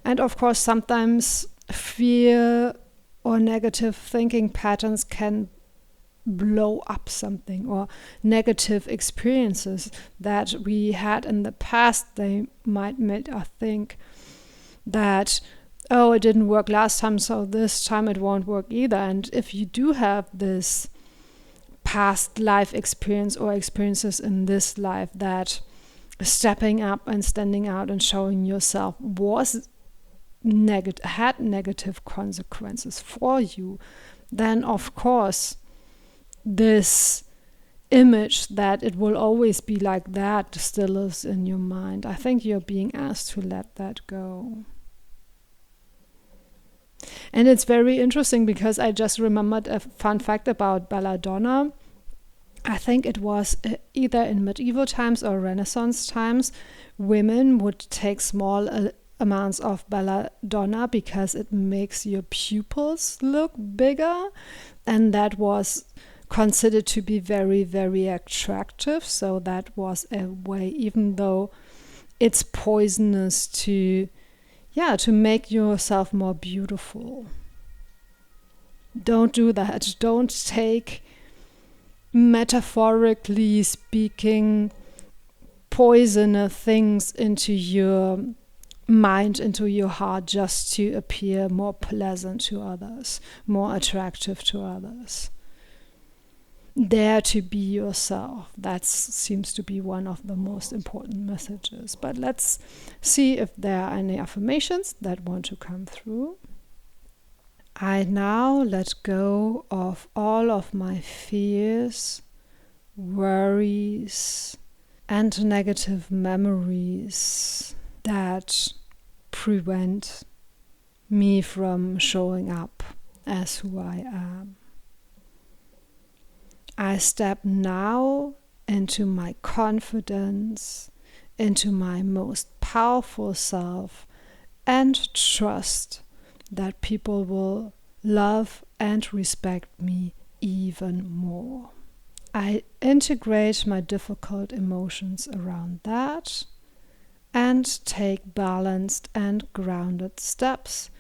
And of course, sometimes fear or negative thinking patterns can blow up something, or negative experiences that we had in the past, they might make us think that, oh, it didn't work last time, so this time it won't work either. And if you do have this past life experience or experiences in this life that stepping up and standing out and showing yourself had negative consequences for you, then of course this image that it will always be like that still lives in your mind. I think you're being asked to let that go. And it's very interesting because I just remembered a fun fact about belladonna. I think it was either in medieval times or Renaissance times, women would take small amounts of belladonna because it makes your pupils look bigger, and that was considered to be very, very attractive. So that was a way, even though it's poisonous, to make yourself more beautiful. Don't do that. Don't take, metaphorically speaking, poisonous things into your mind, into your heart, just to appear more pleasant to others, more attractive to others. Dare to be yourself. That seems to be one of the most important messages. But let's see if there are any affirmations that want to come through. I now let go of all of my fears, worries, and negative memories that prevent me from showing up as who I am. I step now into my confidence, into my most powerful self, and trust that people will love and respect me even more. I integrate my difficult emotions around that and take balanced and grounded steps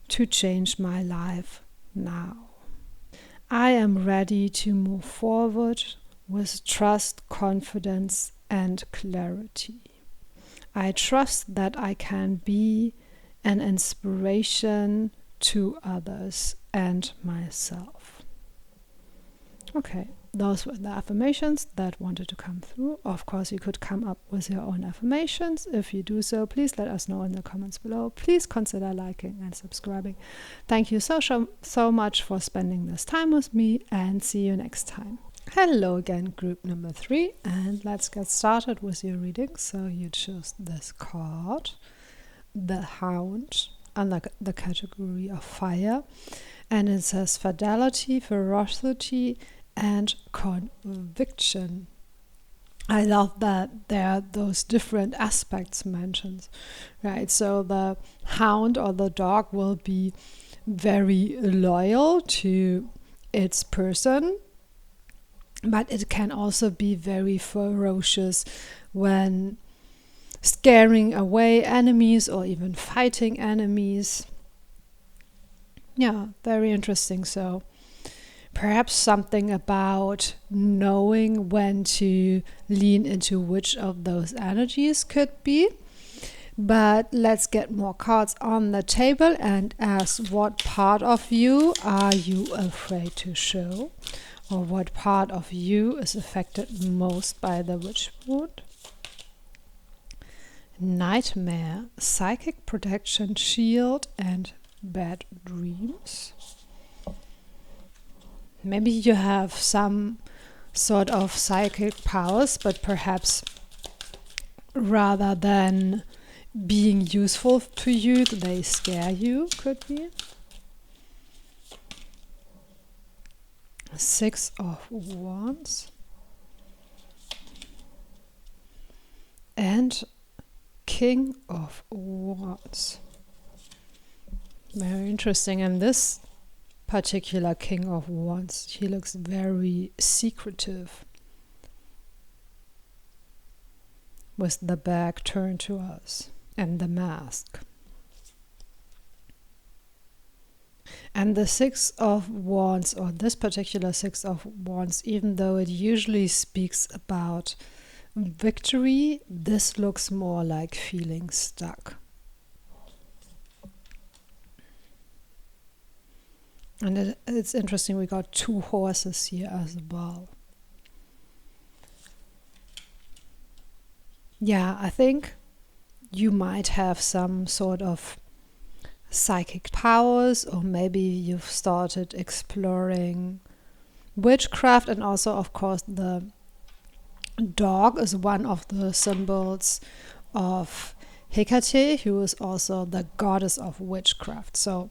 to change my life now. I am ready to move forward with trust, confidence, and clarity. I trust that I can be an inspiration to others and myself. Okay, those were the affirmations that wanted to come through. Of course, you could come up with your own affirmations. If you do so, please let us know in the comments below. Please consider liking and subscribing. Thank you so much for spending this time with me, and see you next time. Hello again, group number 3, and let's get started with your reading. So you chose this card, the Hound, under the category of fire, and it says fidelity, ferocity, and conviction. I love that there are those different aspects mentioned, right? So the hound or the dog will be very loyal to its person, but it can also be very ferocious when scaring away enemies or even fighting enemies. Yeah, very interesting. So perhaps something about knowing when to lean into which of those energies could be. But let's get more cards on the table and ask, what part of you are you afraid to show? Or what part of you is affected most by the witch wound? Nightmare, psychic protection, shield, and bad dreams. Maybe you have some sort of psychic powers, but perhaps rather than being useful to you, they scare you, could be. 6 of Wands. And King of Wands. Very interesting. And this particular King of Wands, he looks very secretive, with the back turned to us and the mask. And the 6 of Wands, or this particular 6 of Wands, even though it usually speaks about victory, this looks more like feeling stuck. And it's interesting, we got 2 horses here as well. Yeah, I think you might have some sort of psychic powers, or maybe you've started exploring witchcraft. And also, of course, the dog is one of the symbols of Hecate, who is also the goddess of witchcraft. So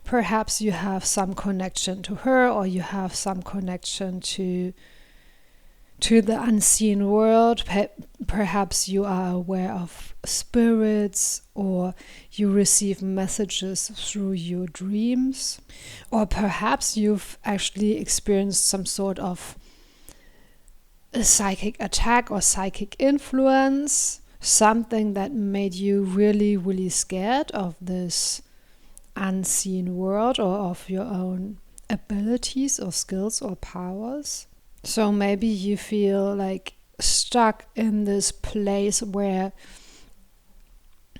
perhaps you have some connection to her, or you have some connection to the unseen world. Perhaps you are aware of spirits, or you receive messages through your dreams, or perhaps you've actually experienced some sort of a psychic attack or psychic influence, something that made you really, really scared of this unseen world, or of your own abilities or skills or powers. So maybe you feel like stuck in this place where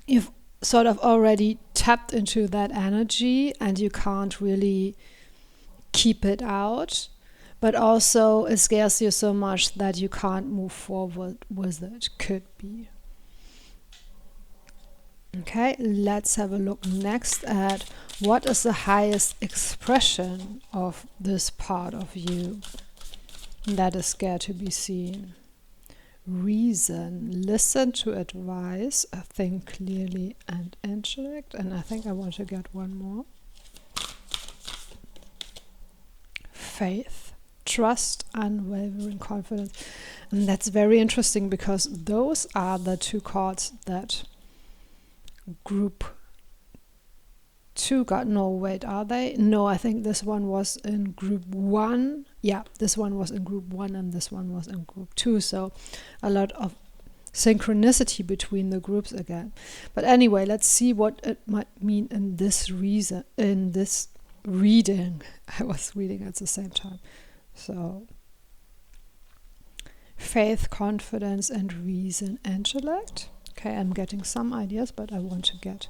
you've sort of already tapped into that energy and you can't really keep it out, but also it scares you so much that you can't move forward with it. Could be. Okay, let's have a look next at what is the highest expression of this part of you that is scared to be seen. Reason, listen to advice, think clearly, and intellect. And I think I want to get one more. Faith, trust, unwavering confidence. And that's very interesting because those are the two cards that group 2 got. No, wait, are they? No, I think this one was in group 1. Yeah, this one was in group 1 and this one was in group 2. So a lot of synchronicity between the groups again. But anyway, let's see what it might mean in this reading. I was reading at the same time. So faith, confidence, and reason, intellect. Okay, I'm getting some ideas, but I want to get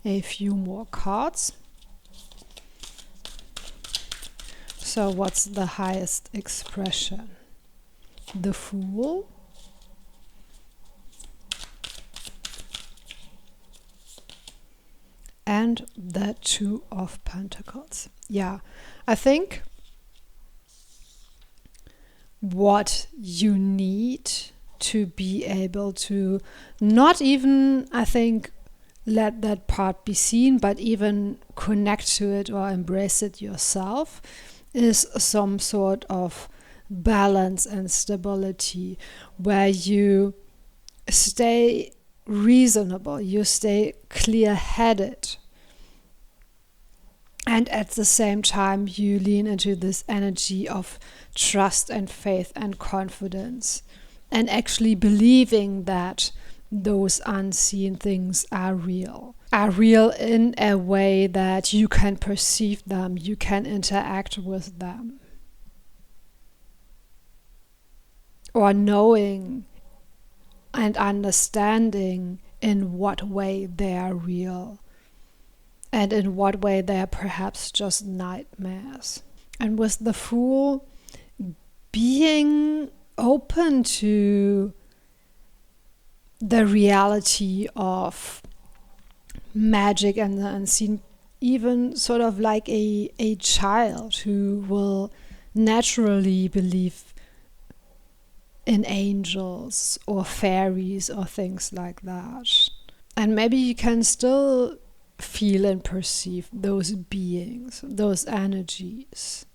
a few more cards. So what's the highest expression? The Fool, and the Two of Pentacles. Yeah, I think what you need to be able to not even, I think, let that part be seen, but even connect to it or embrace it yourself, is some sort of balance and stability where you stay reasonable, you stay clear-headed, and at the same time you lean into this energy of trust and faith and confidence, and actually believing that those unseen things are real in a way that you can perceive them, you can interact with them, or knowing and understanding in what way they are real and in what way they are perhaps just nightmares. And with the Fool, being open to the reality of magic and the unseen, even sort of like a child who will naturally believe in angels or fairies or things like that. And maybe you can still feel and perceive those beings, those energies.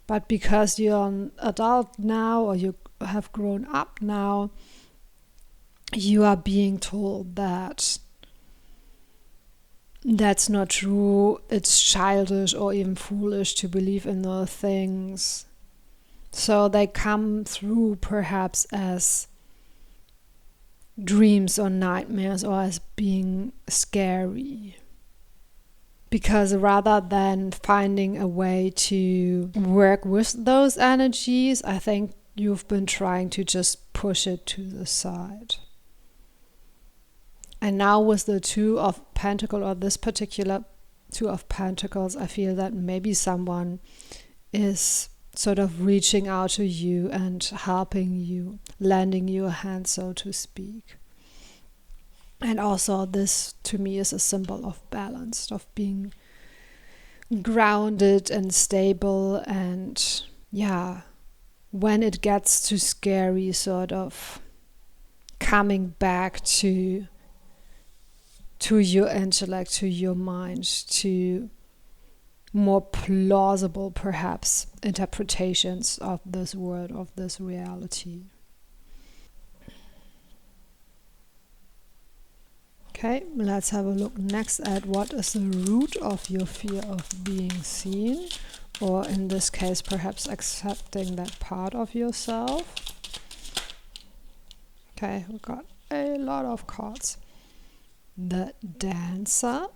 But because you're an adult now, or you have grown up now, you are being told that that's not true, it's childish or even foolish to believe in those things. So they come through perhaps as dreams or nightmares, or as being scary. Because rather than finding a way to work with those energies, I think you've been trying to just push it to the side. And now with the Two of Pentacles, or this particular Two of Pentacles, I feel that maybe someone is sort of reaching out to you and helping you, lending you a hand, so to speak. And also this, to me, is a symbol of balance, of being grounded and stable, and yeah, when it gets too scary, sort of coming back to to your intellect, to your mind, to more plausible, perhaps, interpretations of this world, of this reality. Okay, let's have a look next at what is the root of your fear of being seen, or in this case, perhaps accepting that part of yourself. Okay, we got a lot of cards. The Dancer,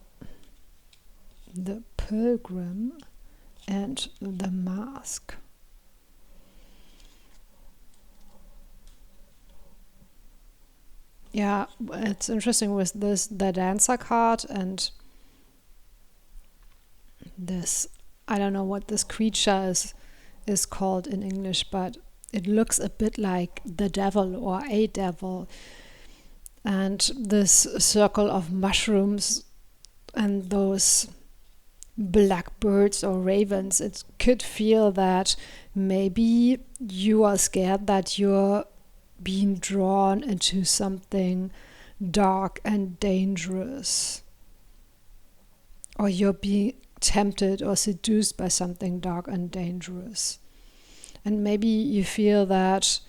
the Pilgrim, and the Mask. Yeah, it's interesting with this, the Dancer card, and this, I don't know what this creature is called in English, but it looks a bit like the devil or a devil. And this circle of mushrooms and those blackbirds or ravens, it could feel that maybe you are scared that you're being drawn into something dark and dangerous, or you're being tempted or seduced by something dark and dangerous. And maybe you feel that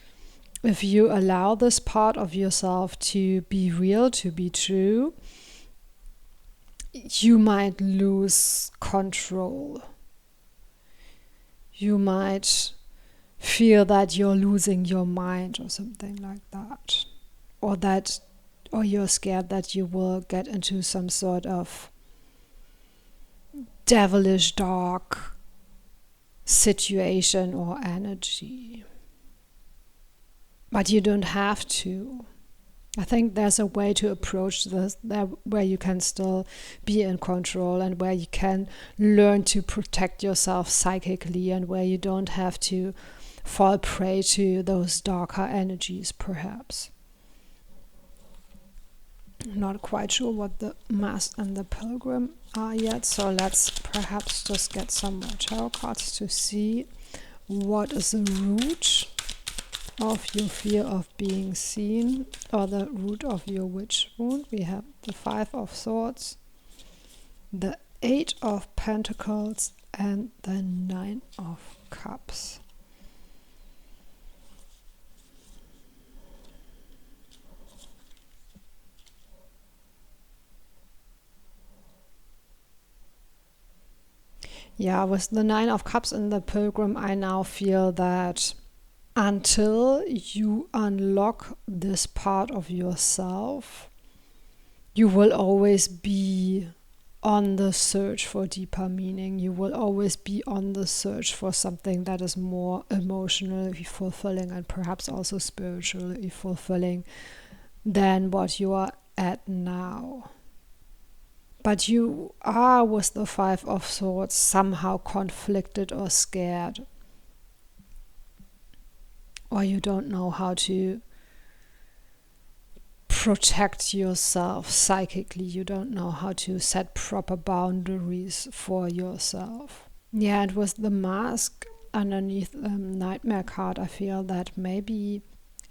if you allow this part of yourself to be real, to be true, you might lose control. You might feel that you're losing your mind or something like that. Or you're scared that you will get into some sort of devilish dark situation or energy. But you don't have to. I think there's a way to approach this where you can still be in control, and where you can learn to protect yourself psychically, and where you don't have to fall prey to those darker energies, perhaps. I'm not quite sure what the Mask and the Pilgrim are yet, so let's perhaps just get some more tarot cards to see what is the root of your fear of being seen, or the root of your witch wound. We have the 5 of Swords, the 8 of Pentacles, and the 9 of Cups. Yeah, with the 9 of Cups and the Pilgrim, I now feel that until you unlock this part of yourself, you will always be on the search for deeper meaning. You will always be on the search for something that is more emotionally fulfilling and perhaps also spiritually fulfilling than what you are at now. But you are, with the 5 of Swords, somehow conflicted or scared. Or you don't know how to protect yourself psychically. You don't know how to set proper boundaries for yourself. Yeah, and with the Mask underneath the Nightmare card, I feel that maybe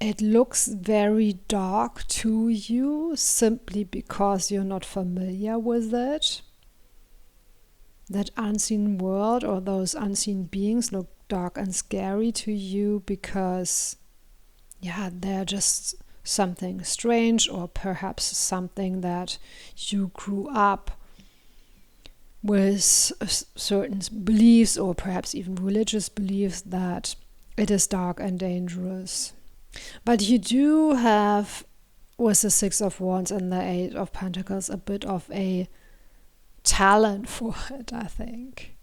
it looks very dark to you simply because you're not familiar with it. That unseen world or those unseen beings look dark and scary to you because, yeah, they're just something strange, or perhaps something that you grew up with certain beliefs, or perhaps even religious beliefs, that it is dark and dangerous. But you do have, with the 6 of Wands and the 8 of Pentacles, a bit of a talent for it, I think.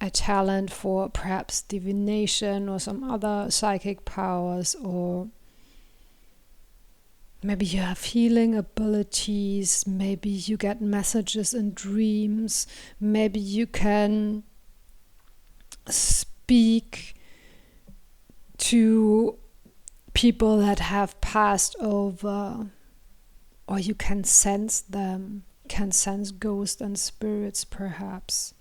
A talent for perhaps divination or some other psychic powers, or maybe you have healing abilities, maybe you get messages in dreams, maybe you can speak to people that have passed over, or you can sense them, can sense ghosts and spirits perhaps.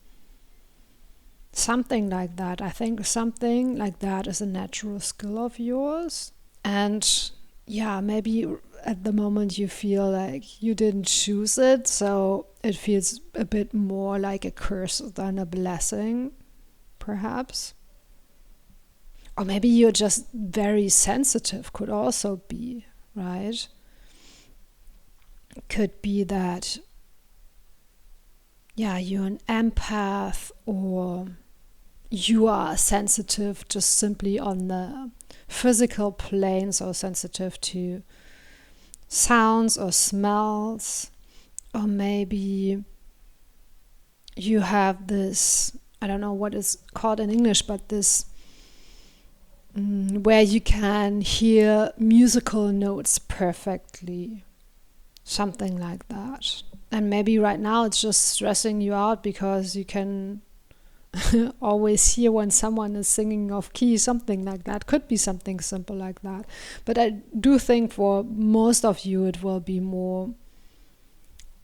Something like that. I think something like that is a natural skill of yours. And yeah, maybe at the moment you feel like you didn't choose it, so it feels a bit more like a curse than a blessing, perhaps. Or maybe you're just very sensitive, could also be, right? Could be that, you're an empath, or you are sensitive just simply on the physical plane, so sensitive to sounds or smells. Or maybe you have this, I don't know what it's called in English, but this where you can hear musical notes perfectly. Something like that. And maybe right now it's just stressing you out because you can always hear when someone is singing off key, something like that. Could be something simple like that. But I do think for most of you it will be more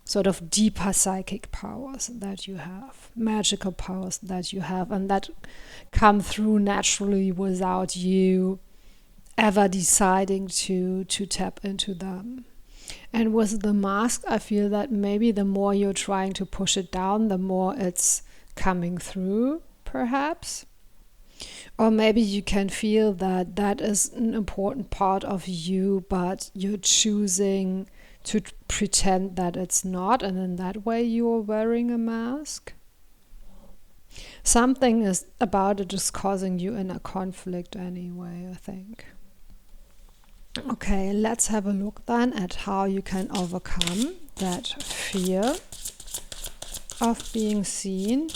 sort of deeper psychic powers that you have, magical powers that you have, and that come through naturally without you ever deciding to tap into them. And with the mask, I feel that maybe the more you're trying to push it down, the more it's coming through, perhaps. Or maybe you can feel that that is an important part of you, but you're choosing to pretend that it's not, and in that way you're wearing a mask. Something is about it is causing you inner conflict anyway, I think. Okay, let's have a look then at how you can overcome that fear of being seen,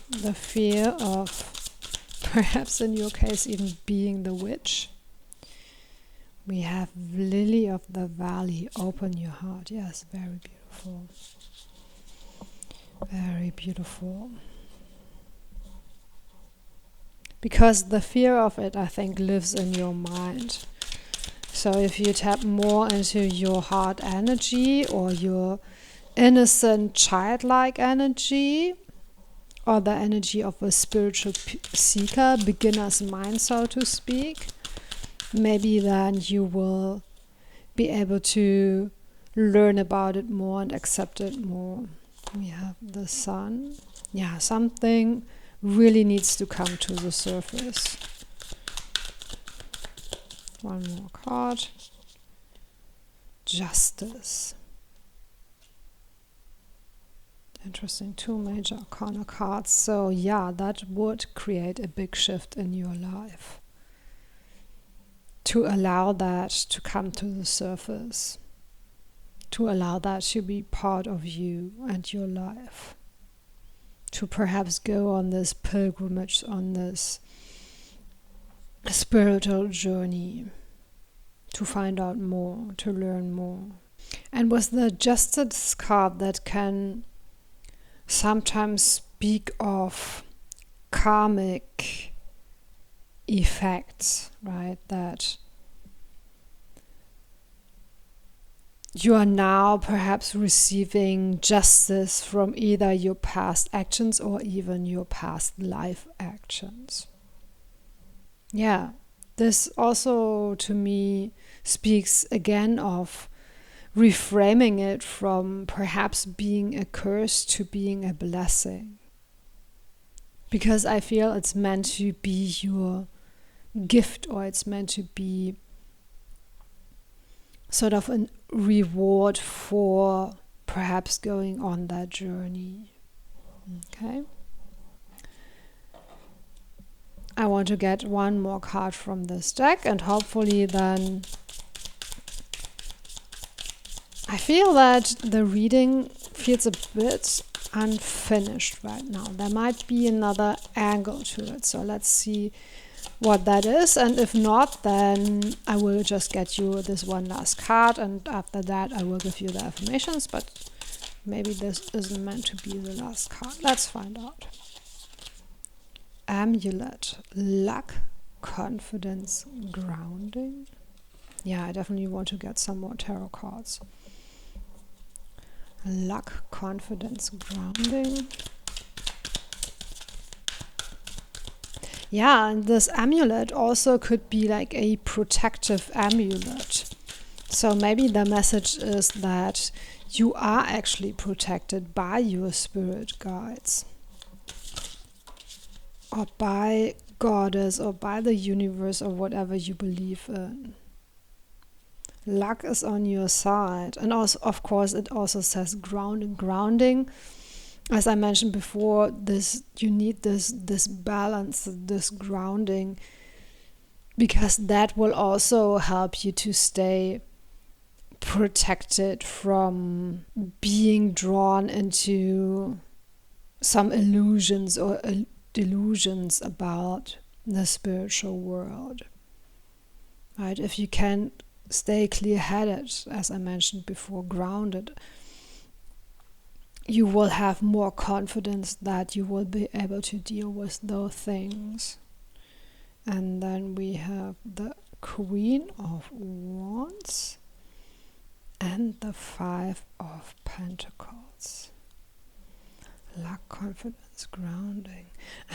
the fear of perhaps in your case even being the witch. We have Lily of the Valley, open your heart. Yes, very beautiful. Very beautiful. Because the fear of it, I think, lives in your mind. So if you tap more into your heart energy or your innocent childlike energy, or the energy of a spiritual seeker, beginner's mind, so to speak, maybe then you will be able to learn about it more and accept it more. We have the Sun. Yeah, something really needs to come to the surface. One more card. Justice. Interesting, 2 major arcana cards. So that would create a big shift in your life. To allow that to come to the surface. To allow that to be part of you and your life. To perhaps go on this pilgrimage, on this spiritual journey. To find out more, to learn more. And with the Justice card, that can sometimes speak of karmic effects, right? That you are now perhaps receiving justice from either your past actions or even your past life actions. Yeah, this also to me speaks again of reframing it from perhaps being a curse to being a blessing. Because I feel it's meant to be your gift, or it's meant to be sort of a reward for perhaps going on that journey. Okay. I want to get one more card from this deck, and hopefully then I feel that the reading feels a bit unfinished right now. There might be another angle to it, so let's see what that is, and if not, then I will just get you this one last card, and after that I will give you the affirmations, but maybe this isn't meant to be the last card. Let's find out. Amulet, luck, confidence, grounding. Yeah, I definitely want to get some more tarot cards. Luck, confidence, grounding. Yeah, and this amulet also could be like a protective amulet. So maybe the message is that you are actually protected by your spirit guides, or by Goddess, or by the universe, or whatever you believe in. Luck is on your side. And also, of course, it also says grounding. As I mentioned before, you need this balance, this grounding, because that will also help you to stay protected from being drawn into some illusions or delusions about the spiritual world. Right? If you can stay clear-headed, as I mentioned before, grounded, you will have more confidence that you will be able to deal with those things. And then we have the Queen of Wands and the Five of Pentacles. Luck, confidence, grounding.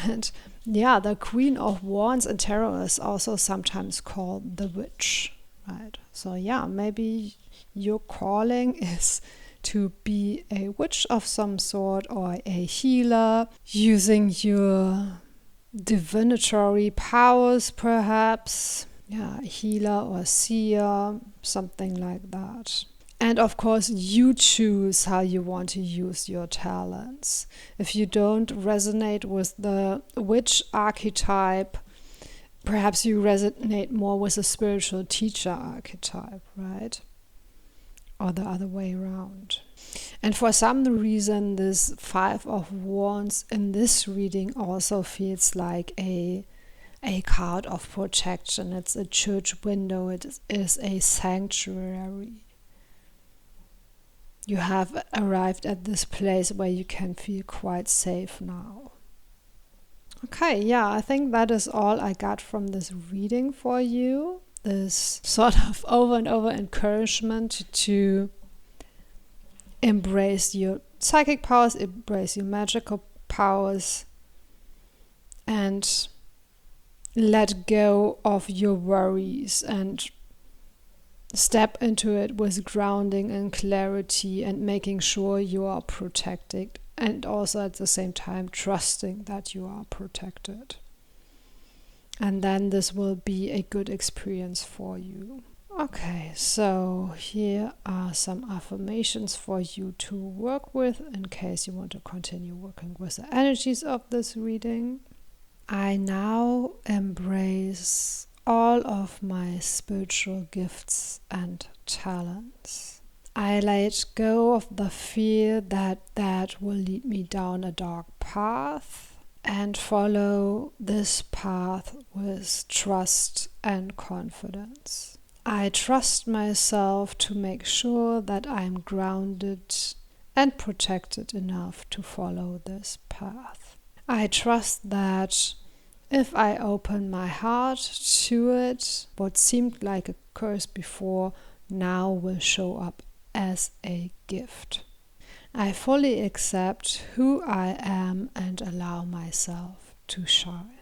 And yeah, the Queen of Wands in tarot is also sometimes called the Witch, right? So yeah, maybe your calling is to be a witch of some sort, or a healer, using your divinatory powers, perhaps. Yeah, healer or seer, something like that. And of course, you choose how you want to use your talents. If you don't resonate with the witch archetype, perhaps you resonate more with the spiritual teacher archetype, right? Or the other way around. And for some reason, this Five of Wands in this reading also feels like a card of protection. It's a church window. It is a sanctuary. You have arrived at this place where you can feel quite safe now. Okay, yeah, I think that is all I got from this reading for you. This sort of over and over encouragement to embrace your psychic powers, embrace your magical powers, and let go of your worries and step into it with grounding and clarity, and making sure you are protected, and also at the same time trusting that you are protected. And then this will be a good experience for you. Okay, so here are some affirmations for you to work with in case you want to continue working with the energies of this reading. I now embrace all of my spiritual gifts and talents. I let go of the fear that will lead me down a dark path, and follow this path with trust and confidence. I trust myself to make sure that I'm grounded and protected enough to follow this path. I trust that if I open my heart to it, what seemed like a curse before now will show up as a gift. I fully accept who I am and allow myself to shine.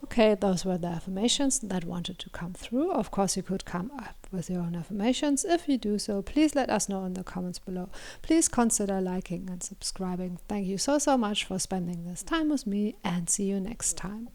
Okay, those were the affirmations that wanted to come through. Of course, you could come up with your own affirmations. If you do so, please let us know in the comments below. Please consider liking and subscribing. Thank you so much for spending this time with me, and see you next time.